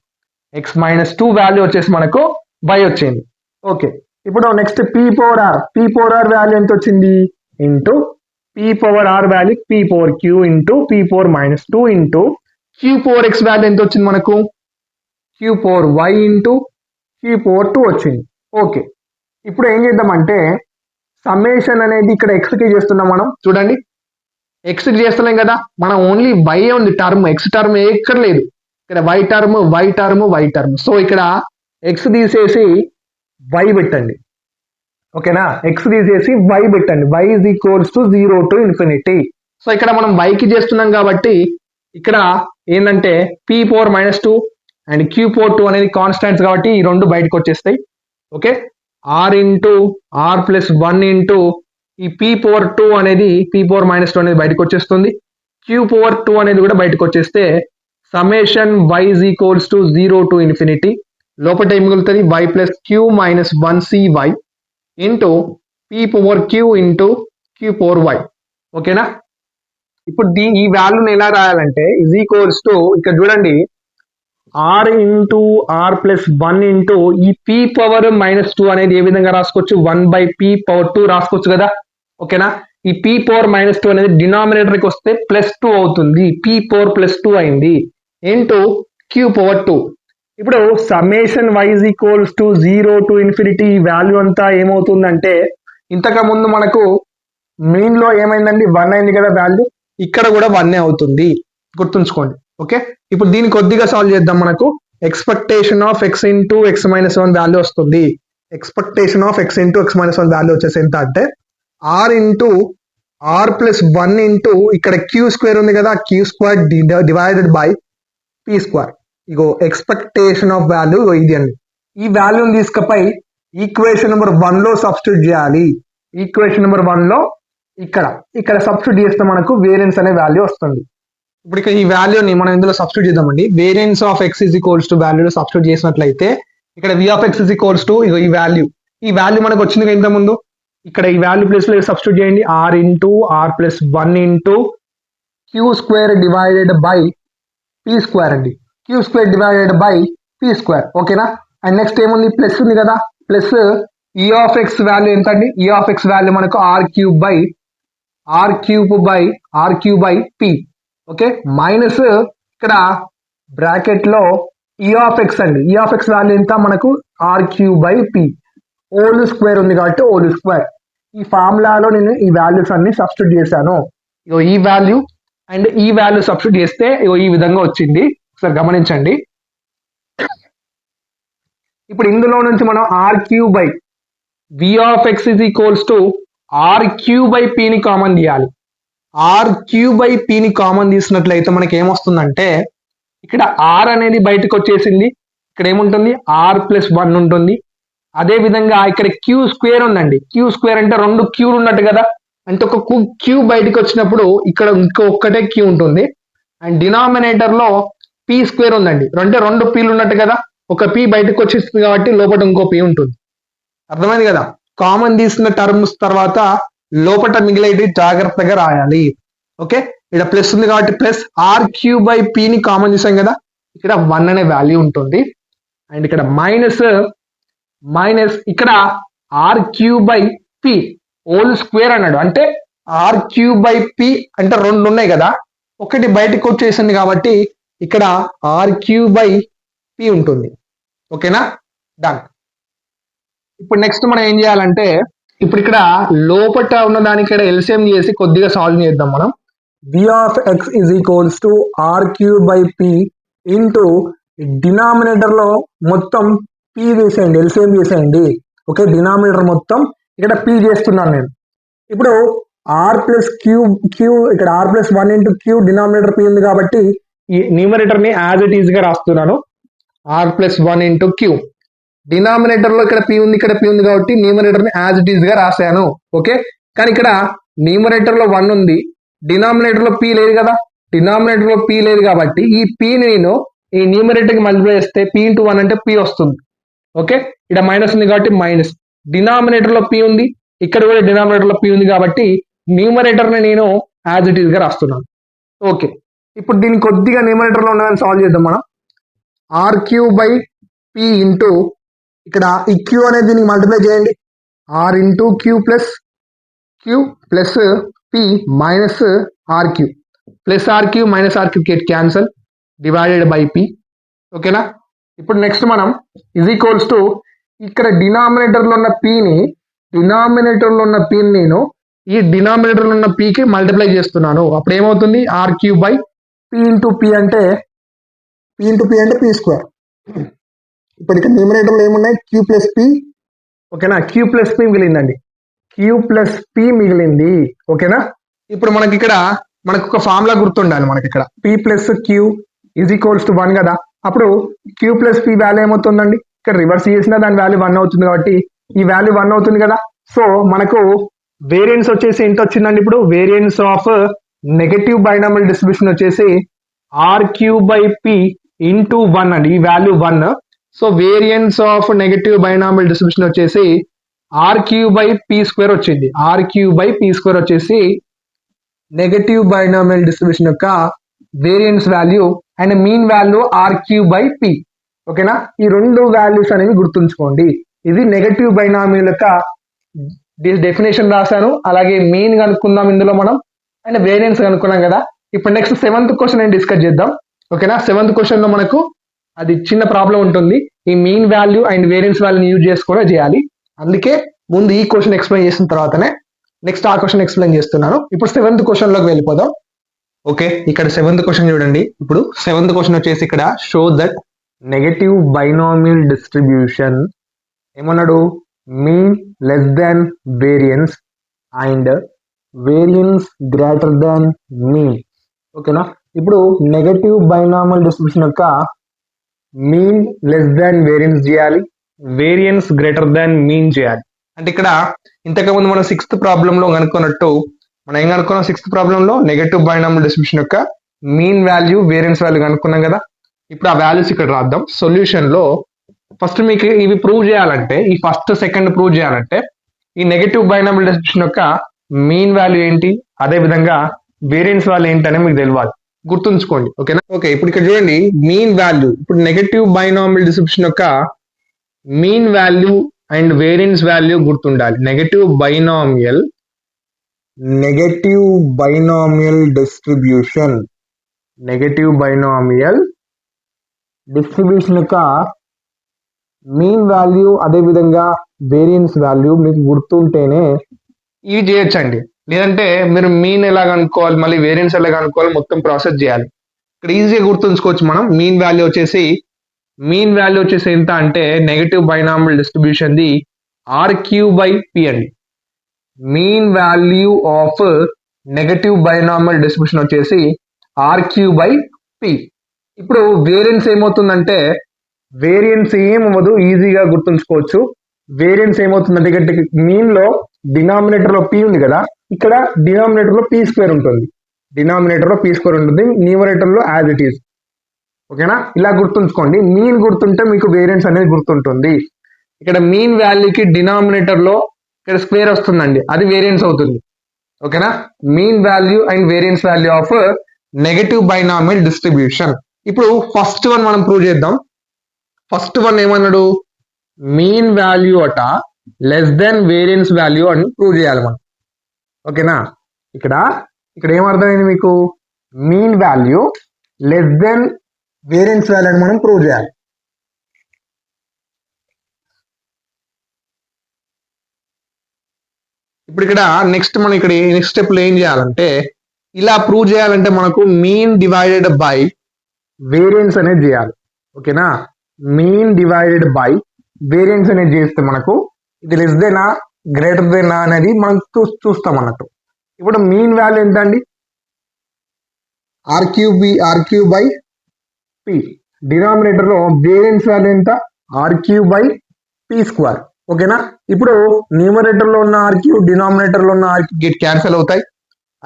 ఎక్స్ మైనస్ 2 వాల్యూ వచ్చేసి మనకు వై వచ్చింది, ఓకే. ఇప్పుడు next p power r value ఎంత వచ్చింది into p power r value p power q into p power minus 2 into q power x value ఎంత వచ్చింది మనకు q power y into q power 2 వచ్చింది, ఓకే. ఇప్పుడు ఏం చేద్దామంటే సమ్మేషన్ అనేది ఇక్కడ ఎక్స్కి చేస్తున్నాం మనం, చూడండి ఎక్స్కి చేస్తున్నాం కదా, మనం ఓన్లీ వై ఉంది టర్మ్, ఎక్స్ టర్మ్ ఎక్కడ లేదు, ఇక్కడ వై టర్మ్. సో ఇక్కడ ఎక్స్ తీసేసి వై పెట్టండి, ఓకేనా. ఎక్స్ తీసేసి వై పెట్టండి, y is equals to 0 to infinity. So ఇక్కడ మనం వైకి చేస్తున్నాం కాబట్టి ఇక్కడ ఏంటంటే p power minus 2 and q power 2 అనేది కాన్స్టాంట్స్ కాబట్టి ఈ రెండు బయటకు వచ్చేస్తాయి, ఓకే. R into r plus 1 into ఈ p/2 అనేది p⁻² అనేది బయటకు వచ్చేస్తుంది. q/2 అనేది కూడా బయటకు వచ్చేస్తే summation y is equals to 0 to infinity లోపల ఏం మిగులుతుంది y plus q minus 1cy into p/q into q/y. ఓకేనా? ఇప్పుడు ఈ వాల్యూని ఎలా రాయాలంటే is equals to ఇక్కడ చూడండి r into r plus 1 into ఈ p⁻² అనేది ఏ విధంగా రాసుకోవచ్చు 1/p/2 రాసుకోవచ్చు కదా. ఓకేనా? ఈ p⁻² అనేది డినామినేటర్కి వస్తే +2 అవుతుంది. p4+2 అయింది ఇంటూ q/2. ఇప్పుడు summation y is equals to 0 to infinity ఈ వాల్యూ అంతా ఏమవుతుందంటే ఇంతకు ముందు మనకు మెయిన్ లో ఏమైందండి 1 అయింది కదా వాల్యూ, ఇక్కడ కూడా 1 అవుతుంది గుర్తుంచుకోండి. ఓకే, ఇప్పుడు దీన్ని కొద్దిగా సాల్వ్ చేద్దాం. మనకు expectation of x into x-1 value వస్తుంది. Expectation of x into x-1 value వచ్చేసి ఎంత అంటే r into r plus 1 into ఇక్కడ q² ఉంది కదా, q² డివైడెడ్ బై p². ఇగో ఎక్స్పెక్టేషన్ ఆఫ్ వాల్యూ ఇది అండి. ఈ వాల్యూని తీసుకపోయి ఈక్వేషన్ నెంబర్ 1 లో సబ్స్టిట్యూట్ చేయాలి. ఈక్వేషన్ నెంబర్ 1 లో ఇక్కడ సబ్స్టిట్యూట్ చేస్తే మనకు వేరియన్స్ అనే వాల్యూ వస్తుంది. ఇప్పుడు ఇక్కడ ఈ వాల్యూని మనం ఇందులో సబ్స్టిట్యూట్ చేద్దామండి. Variance of x is equals to వాల్యూలో సబ్స్టిట్యూట్ చేసినట్లయితే ఇక్కడ v of x is equals to ఈ వాల్యూ మనకు వచ్చింది కదా ఇంత ముందు. ఇక్కడ ఈ వాల్యూ ప్లేస్ లో సబ్స్టిట్యూట్ చేయండి. r into r plus 1 into q² divided by p² అండి. q² divided by p². ఓకేనా? అండ్ నెక్స్ట్ ఏముంది ప్లస్ ఉంది కదా, plus e of x value ఎంత అండి, e ఆఫ్ x వాల్యూ మనకు r³ by p. Okay, minus ఇక్కడ బ్రాకెట్ లో e ఆఫ్ x అండి. e ఆఫ్ x వాల్యూ ఎంత మనకు r³ బై p. హోల్² ఉంది కాబట్టి హోల్². ఈ ఫార్ములాలో నేను ఈ వాల్యూస్ అన్ని సబ్స్టిట్యూట్ చేశాను. ఈ వాల్యూ అండ్ ఈ వాల్యూ సబ్స్టిట్యూట్ చేస్తే ఈ విధంగా వచ్చింది. ఒకసారి గమనించండి. ఇప్పుడు ఇందులో నుంచి మనం r³ by v of x is equals to r³ by p ని కామన్ తీయాలి. r³ బై p ని కామన్ తీసినట్లయితే మనకి ఏమొస్తుందంటే ఇక్కడ r అనేది బయటకు వచ్చేసింది. ఇక్కడ ఏముంటుంది r ప్లస్ 1 ఉంటుంది. అదే విధంగా ఇక్కడ q² ఉందండి. q² అంటే 2 క్యూలు ఉన్నట్టు కదా, అంటే ఒక క్యూ బయటకు వచ్చినప్పుడు ఇక్కడ ఒక్కటే క్యూ ఉంటుంది. అండ్ డినామినేటర్ లో p² ఉందండి, అంటే 2 pలు ఉన్నట్టు కదా, ఒక p బయటకు వచ్చేస్తుంది కాబట్టి లోపల ఇంకో p ఉంటుంది. అర్థమైంది కదా? కామన్ తీసిన టర్మ్స్ తర్వాత లోపల మిగిలేది జాగ్రత్తగా రాయాలి. ఓకే, ఇక్కడ ప్లస్ ఉంది కాబట్టి ప్లస్ r³ బై p ని కామన్ తీసాం కదా, ఇక్కడ 1 అనే వాల్యూ ఉంటుంది. అండ్ ఇక్కడ మైనస్ ఇక్కడ r³ బై p హోల్² అన్నాడు, అంటే r³ బై p అంటే 2 ఉన్నాయి కదా, ఒకటి బయటకు వచ్చేసింది కాబట్టి ఇక్కడ r³ బై p ఉంటుంది. ఓకేనా? డన్. ఇప్పుడు నెక్స్ట్ మనం ఏం చేయాలంటే ఇప్పుడు ఇక్కడ లోపట ఉన్న దాని ఇక్కడ ఎల్సిఎం చేసి కొద్దిగా సాల్వ్ చేద్దాం మనం. v of x is equals to r³ by p into denominator లో మొత్తం p వేసేయండి, ఎల్సిఎం చేసేయండి. ఓకే, డినామినేటర్ మొత్తం ఇక్కడ p చేస్తున్నాను నేను. ఇప్పుడు r ప్లస్ q ఇక్కడ r plus 1 into q denominator p ఉంది కాబట్టి ఈ న్యూమరేటర్ ని యాజ్ ఇట్ ఈజ్ గా రాస్తున్నాను. r plus 1 into q denominator లో ఇక్కడ p ఉంది, ఇక్కడ p ఉంది కాబట్టి న్యూమరేటర్ ని యాజ్ ఇట్ ఈజ్ గా రాశాను. ఓకే, కానీ ఇక్కడ న్యూమరేటర్ లో 1 ఉంది, డినామినేటర్ లో p లేదు కదా, డినామినేటర్ లో p లేదు కాబట్టి ఈ p ని నేను ఈ న్యూమరేటర్ కి మల్టిప్లై చేస్తే p ఇంటూ 1 అంటే p వస్తుంది. ఓకే, ఇక్కడ మైనస్ ఉంది కాబట్టి మైనస్, డినామినేటర్ లో p ఉంది, ఇక్కడ కూడా డినామినేటర్ లో p ఉంది కాబట్టి న్యూమరేటర్ ని నేను యాజ్ ఇట్ ఈజ్ గా రాస్తున్నాను. ఓకే, ఇప్పుడు దీన్ని కొద్దిగా న్యూమరేటర్ లో ఉన్నదని సాల్వ్ చేద్దాం మనం. r³ బై p ఇంటూ ఇక్కడ ఈ q అనేది దీనికి మల్టిప్లై చేయండి. r into q plus p minus r³ plus r³ minus r³ cancel divided by p. ఓకేనా? ఇప్పుడు నెక్స్ట్ మనం ఈజ్ ఈక్వల్స్ టు ఇక్కడ డినామినేటర్ లో ఉన్న p ని నేను ఈ డినామినేటర్ లో ఉన్న p కి మల్టిప్లై చేస్తున్నాను. అప్పుడు ఏమవుతుంది r³ by p into p అంటే p². ఇప్పుడు ఇక్కడ న్యూమరేటర్ లో ఏమున్నాయి q ప్లస్ p. ఓకేనా? q plus p మిగిలిందండి, q plus p మిగిలింది. ఓకేనా? ఇప్పుడు మనకి ఇక్కడ ఒక ఫార్ములా గుర్తుండాలి. మనకి ఇక్కడ p plus q is equals to 1 కదా, అప్పుడు q ప్లస్ p వాల్యూ ఏమవుతుందండి, ఇక్కడ రివర్స్ చేసినా దాని వాల్యూ 1 అవుతుంది కాబట్టి ఈ వాల్యూ 1 అవుతుంది కదా. సో మనకు వేరియన్స్ వచ్చేసి ఎంత వచ్చిందండి ఇప్పుడు variance of negative binomial distribution వచ్చేసి ఆర్క్యూ బై పి ఇంటూ 1 అండి, ఈ value 1. So variance of negative binomial distribution వచ్చేసి ఆర్క్యూ బై పి స్క్వేర్ వచ్చింది. ఆర్క్యూ బై పి స్క్వేర్ వచ్చేసి నెగటివ్ బైనామియల్ డిస్ట్రిబ్యూషన్ యొక్క variance value and mean value RQ by P. ఓకేనా, ఈ రెండు వాల్యూస్ అనేవి గుర్తుంచుకోండి. ఇది నెగటివ్ బైనామియల్ యొక్క డెఫినేషన్ రాశాను, అలాగే మీన్ కనుక్కుందాం ఇందులో మనం, అండ్ వేరియన్స్ కనుక్కున్నాం కదా. ఇప్పుడు నెక్స్ట్ 7th క్వశ్చన్ నేను డిస్కస్ చేద్దాం. ఓకేనా, 7th క్వశ్చన్ లో మనకు అది చిన్న ప్రాబ్లం ఉంటుంది. ఈ మీన్ వాల్యూ అండ్ వేరియన్స్ వాల్యూని యూజ్ చేసుకునే చేయాలి. అందుకే ముందు ఈ క్వశ్చన్ ఎక్స్ప్లెయిన్ చేసిన తర్వాతనే నెక్స్ట్ ఆ క్వశ్చన్ ఎక్స్ప్లెయిన్ చేస్తున్నాను. ఇప్పుడు 7th క్వశ్చన్ లోకి వెళ్ళిపోదాం. ఓకే, ఇక్కడ 7th క్వశ్చన్ చూడండి. ఇప్పుడు 7th క్వశ్చన్ వచ్చేసి ఇక్కడ show that negative binomial distribution ఏమన్నాడు, mean less than variance and variance greater than mean. ఓకేనా, ఇప్పుడు నెగటివ్ బైనామియల్ డిస్ట్రిబ్యూషన్ యొక్క మీన్ లెస్ దాన్ వేరియన్స్ చేయాలి, వేరియన్స్ గ్రేటర్ దాన్ మీన్ చేయాలి. అంటే ఇక్కడ ఇంతకుముందు మనం 6th ప్రాబ్లంలో కనుక్కున్నట్టు మనం ఏం కనుక్కున్నాం, 6th ప్రాబ్లంలో నెగటివ్ బైనామియల్ డిస్ట్రిబ్యూషన్ యొక్క మీన్ వాల్యూ వేరియన్స్ వాల్యూ కనుక్కున్నాం కదా. ఇప్పుడు ఆ వాల్యూస్ ఇక్కడ రాద్దాం. సొల్యూషన్ లో ఫస్ట్ మీకు ఇవి ప్రూవ్ చేయాలంటే, ఈ ఫస్ట్ సెకండ్ ప్రూవ్ చేయాలంటే ఈ నెగటివ్ బైనామియల్ డిస్ట్రిబ్యూషన్ యొక్క మీన్ వాల్యూ ఏంటి, అదే విధంగా వేరియన్స్ వాల్యూ ఏంటి అనేది మీకు తెలియాలి, గుర్తుంచుకోండి. ఓకేనా, ఓకే, ఇప్పుడు ఇక్కడ చూడండి మీన్ వాల్యూ. ఇప్పుడు నెగటివ్ బైనామియల్ డిస్ట్రిబ్యూషన్ యొక్క mean value and variance value గుర్తుండాలి. నెగటివ్ బైనామియల్ డిస్ట్రిబ్యూషన్ యొక్క మీన్ వాల్యూ అదే విధంగా వేరియన్స్ వాల్యూ మీకు గుర్తుంటేనే ఇవి చేయొచ్చండి. లేదంటే మీరు మీన్ ఎలా కనుక్కోవాలి, మళ్ళీ వేరియన్స్ ఎలా కనుక్కోవాలి, మొత్తం ప్రాసెస్ చేయాలి. ఇక్కడ ఈజీగా గుర్తుంచుకోవచ్చు మనం. మీన్ వాల్యూ వచ్చేసి ఎంత అంటే నెగటివ్ బైనామియల్ డిస్ట్రిబ్యూషన్ ది ఆర్క్యూ బై పి అండి. Mean value of negative binomial distribution వచ్చేసి ఆర్క్యూ బై పి. ఇప్పుడు వేరియన్స్ ఏమవుతుందంటే, వేరియన్స్ ఏమవ్వదు, ఈజీగా గుర్తుంచుకోవచ్చు. వేరియన్స్ ఏమవుతుందంటే, ఇక్కడ మీన్ లో డినామినేటర్ లో పి ఉంది కదా, ఇక్కడ డినామినేటర్ లో పి స్క్వేర్ ఉంటుంది. న్యూమరేటర్ లో యాజ్ ఇట్ ఈస్. ఓకేనా, ఇలా గుర్తుంచుకోండి. మీన్ గుర్తుంటే మీకు వేరియన్స్ అనేది గుర్తుంటుంది. ఇక్కడ మీన్ వాల్యూకి డినామినేటర్ లో ఇక్కడ స్క్వేర్ వస్తుందండి, అది వేరియన్స్ అవుతుంది. ఓకేనా, mean value and variance value of negative binomial distribution. ఇప్పుడు ఫస్ట్ వన్ మనం ప్రూవ్ చేద్దాం. ఫస్ట్ వన్ ఏమన్నాడు, మీన్ వాల్యూ అట లెస్ దెన్ వేరియన్స్ వాల్యూ అని ప్రూవ్ చేయాలి మనం. ఓకేనా, ఇక్కడ ఏమర్థమైంది మీకు, mean value less than variance value అని మనం ప్రూవ్ చేయాలి. ఇప్పుడు ఇక్కడ నెక్స్ట్ మనం నెక్స్ట్ స్టెప్ లో ఏం చేయాలంటే, ఇలా ప్రూవ్ చేయాలంటే మనకు మీన్ డివైడెడ్ బై వేరియన్స్ అనేది చేయాలి. ఓకేనా, మీన్ డివైడెడ్ బై వేరియన్స్ అనేది చేస్తే మనకు ఇది లెస్ దెనా గ్రేటర్ దెనా అనేది మనం చూస్తాం అన్నట్టు. ఇప్పుడు మీన్ వాల్యూ ఎంత అండి, ఆర్క్యూ బై పి. డినామినేటర్ లో వేరియన్స్ వాల్యూ ఎంత, ఆర్క్యూ బై పి స్క్వేర్. ఓకేనా, ఇప్పుడు న్యూమరేటర్ లో ఉన్న ఆర్క్యూ డినామినేటర్ లో ఉన్న ఆర్క్యూ గెట్ క్యాన్సిల్ అవుతాయి.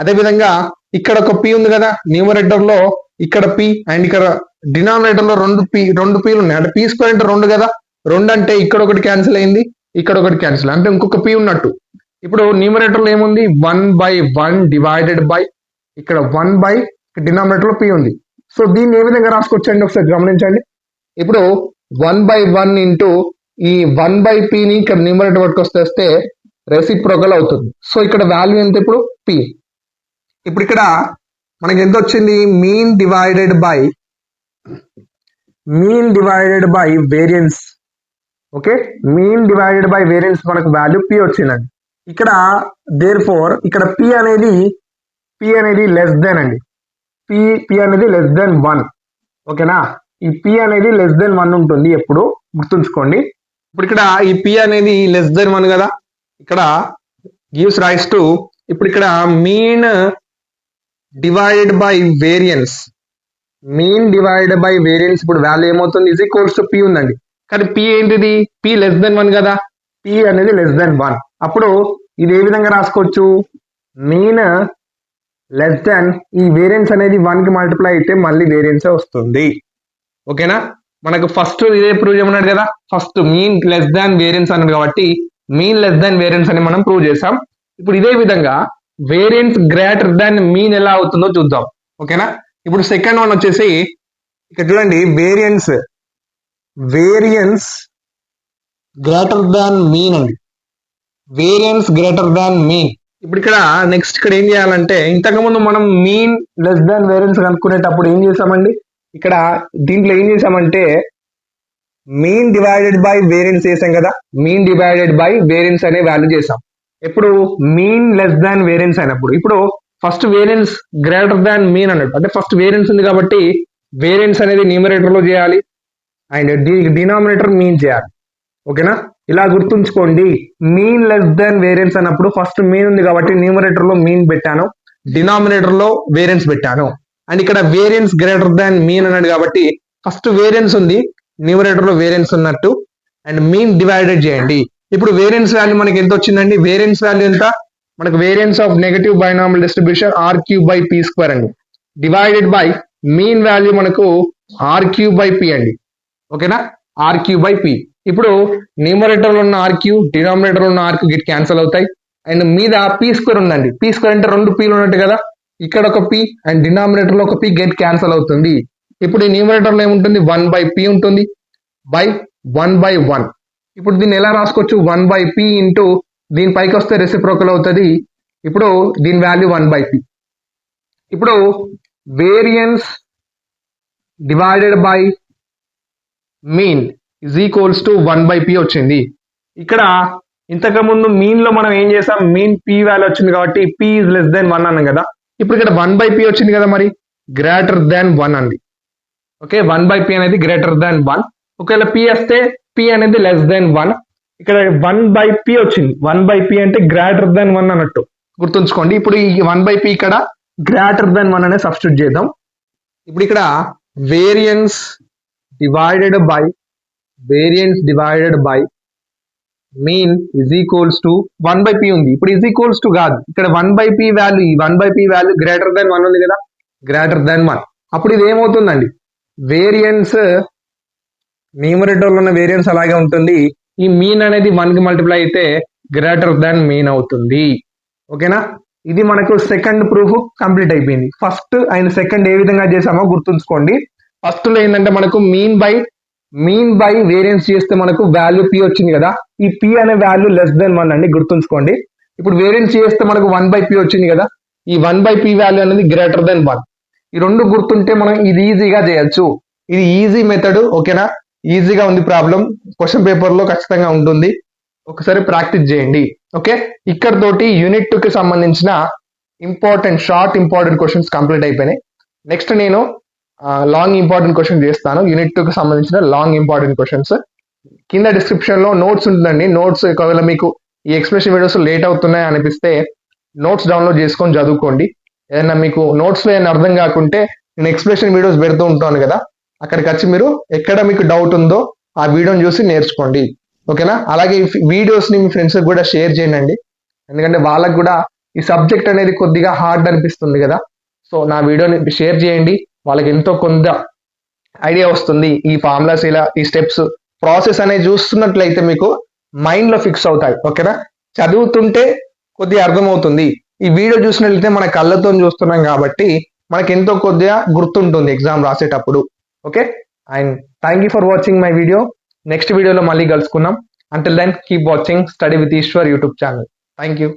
అదే విధంగా ఇక్కడ ఒక పి ఉంది కదా న్యూమరేటర్ లో, ఇక్కడ పి అండ్ ఇక్కడ డినామినేటర్ లో రెండు పీలు ఉన్నాయి. అంటే పి స్క్వేర్ అంటే 2 కదా, 2 అంటే ఇక్కడ ఒకటి క్యాన్సిల్ అయింది, ఇక్కడ ఒకటి క్యాన్సిల్, అంటే ఇంకొక పి ఉన్నట్టు. ఇప్పుడు న్యూమరేటర్ లో ఏముంది, 1/1 డివైడెడ్ బై ఇక్కడ 1 డినామినేటర్ లో పి ఉంది. సో దీన్ని ఏ విధంగా రాసుకోవచ్చండి ఒకసారి గమనించండి. ఇప్పుడు 1/1 ఇంటూ ఈ 1/p ఇక్కడ న్యూమరేటర్ వరకు వస్తే రెసిప్రోకల్ అవుతుంది. సో ఇక్కడ వాల్యూ ఎంత ఇప్పుడు పి. ఇప్పుడు ఇక్కడ మనకి ఎంత వచ్చింది, mean divided by variance. Okay, mean divided by variance మనకు వాల్యూ పి వచ్చిందండి. ఇక్కడ దేర్ఫోర్ ఇక్కడ పి అనేది లెస్ దెన్ అండి. పి అనేది లెస్ దెన్ 1. ఓకేనా, ఈ పి అనేది లెస్ దెన్ 1 ఉంటుంది ఎప్పుడు, గుర్తుంచుకోండి. ఇప్పుడు ఇక్కడ ఈ పి అనేది లెస్ దెన్ 1 కదా, ఇక్కడ గివ్స్ రైస్ టు, ఇప్పుడు ఇక్కడ మీన్ డివైడెడ్ బై వేరియన్స్, ఇప్పుడు వాల్యూ ఏమవుతుంది, ఇజ్ ఈక్వల్స్ టు పి ఉందండి. కానీ పి ఏంటిది, పి లెస్ దెన్ 1 కదా, పి అనేది లెస్ దెన్ 1. అప్పుడు ఇది ఏ విధంగా రాసుకోవచ్చు, మీన్ లెస్ దాన్ ఈ వేరియన్స్ అనేది 1 కి మల్టిప్లై అయితే మళ్ళీ వేరియన్సే వస్తుంది. ఓకేనా, మనకు ఫస్ట్ ఇదే ప్రూవ్ చేయమన్నాడు కదా, first mean less than variance అన్నాడు కాబట్టి మీన్ లెస్ దాన్ వేరియన్స్ అని మనం ప్రూవ్ చేసాం. ఇప్పుడు ఇదే విధంగా వేరియన్స్ గ్రేటర్ దాన్ మీన్ ఎలా అవుతుందో చూద్దాం. ఓకేనా, ఇప్పుడు సెకండ్ వన్ వచ్చేసి ఇక్కడ చూడండి, వేరియన్స్ గ్రేటర్ దాన్ మీన్ అండి, వేరియన్స్ గ్రేటర్ దాన్ మీన్. ఇప్పుడు ఇక్కడ నెక్స్ట్ ఇక్కడ ఏం చేయాలంటే, ఇంతకుముందు మనం మీన్ లెస్ దాన్ వేరియన్స్ కనుక్కునేటప్పుడు ఏం చేసామండి, ఇక్కడ దీంట్లో ఏం చేసామంటే మీన్ డివైడెడ్ బై వేరియన్స్ చేసాం కదా, మీన్ డివైడెడ్ బై వేరియన్స్ అనే వాల్యూ చేసాం. ఎప్పుడు మీన్ లెస్ దాన్ వేరియన్స్ అయినప్పుడు. ఇప్పుడు first variance greater than mean అన్నట్టు, అంటే ఫస్ట్ వేరియన్స్ ఉంది కాబట్టి వేరియన్స్ అనేది న్యూమరేటర్ లో చేయాలి అండ్ డినామినేటర్ మీన్ చేయాలి. ఓకేనా, ఇలా గుర్తుంచుకోండి, మీన్ లెస్ దాన్ వేరియన్స్ అన్నప్పుడు ఫస్ట్ మీన్ ఉంది కాబట్టి న్యూమరేటర్ లో మీన్ పెట్టాను, డినామినేటర్ లో వేరియన్స్ పెట్టాను. అండ్ ఇక్కడ వేరియన్స్ గ్రేటర్ దాన్ మీన్ అన్నాడు కాబట్టి ఫస్ట్ వేరియన్స్ ఉంది, న్యూమరేటర్ లో వేరియన్స్ ఉన్నట్టు, అండ్ మీన్ డివైడెడ్ చేయండి. ఇప్పుడు వేరియన్స్ వాల్యూ మనకి ఎంత వచ్చిందండి, వేరియన్స్ వాల్యూ ఎంత, మనకు variance of negative binomial distribution r³ అండి, డివైడెడ్ బై మీన్ వాల్యూ మనకు r³ అండి. ఓకేనా, r³. ఇప్పుడు న్యూమరేటర్ లో ఉన్న r³ డినామినేటర్ లో ఉన్న r³ గిట్ క్యాన్సిల్ అవుతాయి అండ్ మీద p² ఉందండి, p² అంటే 2 pలు ఉన్నట్టు కదా, ఇక్కడ ఒక p అండ్ డినామినేటర్ లో ఒక p గెట్ క్యాన్సిల్ అవుతుంది. ఇప్పుడు ఈ న్యూమరేటర్ లో ఏముంటుంది, 1/p ఉంటుంది బై 1/1. ఇప్పుడు దీన్ని ఎలా రాసుకోవచ్చు, 1/p ఇంటూ దీని పైకి వస్తే రెసిప్రోకల్ అవుతుంది. ఇప్పుడు దీని వాల్యూ 1/p. ఇప్పుడు variance divided by mean is equals to 1/p వచ్చింది. ఇక్కడ ఇంతకుముందు మీన్ లో మనం ఏం చేసాం, మీన్ p వాల్యూ వచ్చింది కాబట్టి p ఈజ్ లెస్ దాన్ 1 అన్నాం కదా, ఇప్పుడు ఇక్కడ 1/p వచ్చింది కదా, మరి గ్రేటర్ దాన్ 1 అండి. ఓకే, 1/p అనేది గ్రేటర్ దాన్ 1. ఒకవేళ p వస్తే p అనేది లెస్ దాన్ 1. ఇక్కడ 1/p వచ్చింది, 1/p అంటే గ్రేటర్ దాన్ 1 అన్నట్టు గుర్తుంచుకోండి. ఇప్పుడు ఈ 1/p ఇక్కడ గ్రేటర్ దాన్ 1 అనే సబ్స్టిట్యూట్ చేద్దాం. ఇప్పుడు ఇక్కడ variance divided by mean is equals to 1/p ఉంది. ఇప్పుడు ఈజ్ ఈక్వల్స్ టు కాదు, ఇక్కడ 1/p వాల్యూ, ఈ 1/p వాల్యూ గ్రేటర్ దాన్ 1 ఉంది కదా, గ్రేటర్ దాన్ 1. అప్పుడు ఇది ఏమవుతుందండి, వేరియన్స్ న్యూమరేటర్ లో ఉన్న వేరియన్స్ అలాగే ఉంటుంది, ఈ మీన్ అనేది 1 కి మల్టిప్లై అయితే గ్రేటర్ దాన్ మీన్ అవుతుంది. ఓకేనా, ఇది మనకు సెకండ్ ప్రూఫ్ కంప్లీట్ అయిపోయింది. ఫస్ట్ అండ్ సెకండ్ ఏ విధంగా చేసామో గుర్తుంచుకోండి. ఫస్ట్ లో ఏంటంటే మనకు మీన్ బై వేరియన్స్ చేస్తే మనకు వాల్యూ p వచ్చింది కదా, ఈ p అనే వాల్యూ లెస్ దాన్ 1 అండి, గుర్తుంచుకోండి. ఇప్పుడు వేరియన్స్ చేస్తే మనకు 1/p వచ్చింది కదా, ఈ 1/p వాల్యూ అనేది గ్రేటర్ దాన్ 1. ఈ రెండు గుర్తుంటే మనం ఇది ఈజీగా చేయొచ్చు. ఇది ఈజీ మెథడ్. ఓకేనా, ఈజీగా ఉంది ప్రాబ్లం, క్వశ్చన్ పేపర్ లో ఖచ్చితంగా ఉంటుంది, ఒకసారి ప్రాక్టీస్ చేయండి. ఓకే, ఇక్కడ తోటి యూనిట్ 2 కి సంబంధించిన షార్ట్ ఇంపార్టెంట్ క్వశ్చన్స్ కంప్లీట్ అయిపోయినాయి. నెక్స్ట్ నేను లాంగ్ ఇంపార్టెంట్ క్వశ్చన్ చేస్తాను, యూనిట్ 2 కి సంబంధించిన లాంగ్ ఇంపార్టెంట్ క్వశ్చన్స్. కింద డిస్క్రిప్షన్ లో నోట్స్ ఉంటుందండి, నోట్స్ ఒకవేళ మీకు ఈ ఎక్స్ప్లెనేషన్ వీడియోస్ లేట్ అవుతున్నాయి అనిపిస్తే నోట్స్ డౌన్లోడ్ చేసుకొని చదువుకోండి. ఏదైనా మీకు నోట్స్ లో ఏమైనా అర్థం కాకుంటే నేను ఎక్స్ప్లెనేషన్ వీడియోస్ పెడుతూ ఉంటాను కదా, అక్కడికి వచ్చి మీరు ఎక్కడ మీకు డౌట్ ఉందో ఆ వీడియోని చూసి నేర్చుకోండి. ఓకేనా, అలాగే ఈ వీడియోస్ ని మీ ఫ్రెండ్స్ కూడా షేర్ చేయండి, ఎందుకంటే వాళ్ళకు కూడా ఈ సబ్జెక్ట్ అనేది కొద్దిగా హార్డ్ అనిపిస్తుంది కదా, సో నా వీడియోని షేర్ చేయండి, వాళ్ళకి ఎంతో కొంత ఐడియా వస్తుంది. ఈ ఫార్ములాస్ ఇలా ఈ స్టెప్స్ ప్రాసెస్ అనేది చూస్తున్నట్లయితే మీకు మైండ్ లో ఫిక్స్ అవుతాయి. ఓకేనా, చదువుతుంటే కొద్దిగా అర్థమవుతుంది, ఈ వీడియో చూసినట్లయితే మన కళ్ళతో చూస్తున్నాం కాబట్టి మనకి ఎంతో కొద్దిగా గుర్తుంటుంది ఎగ్జామ్ రాసేటప్పుడు. Okay, and thank you for watching my video. Next వీడియోలో మళ్ళీ కలుసుకుందాం. Until then keep watching study with Eshwar YouTube channel. Thank you.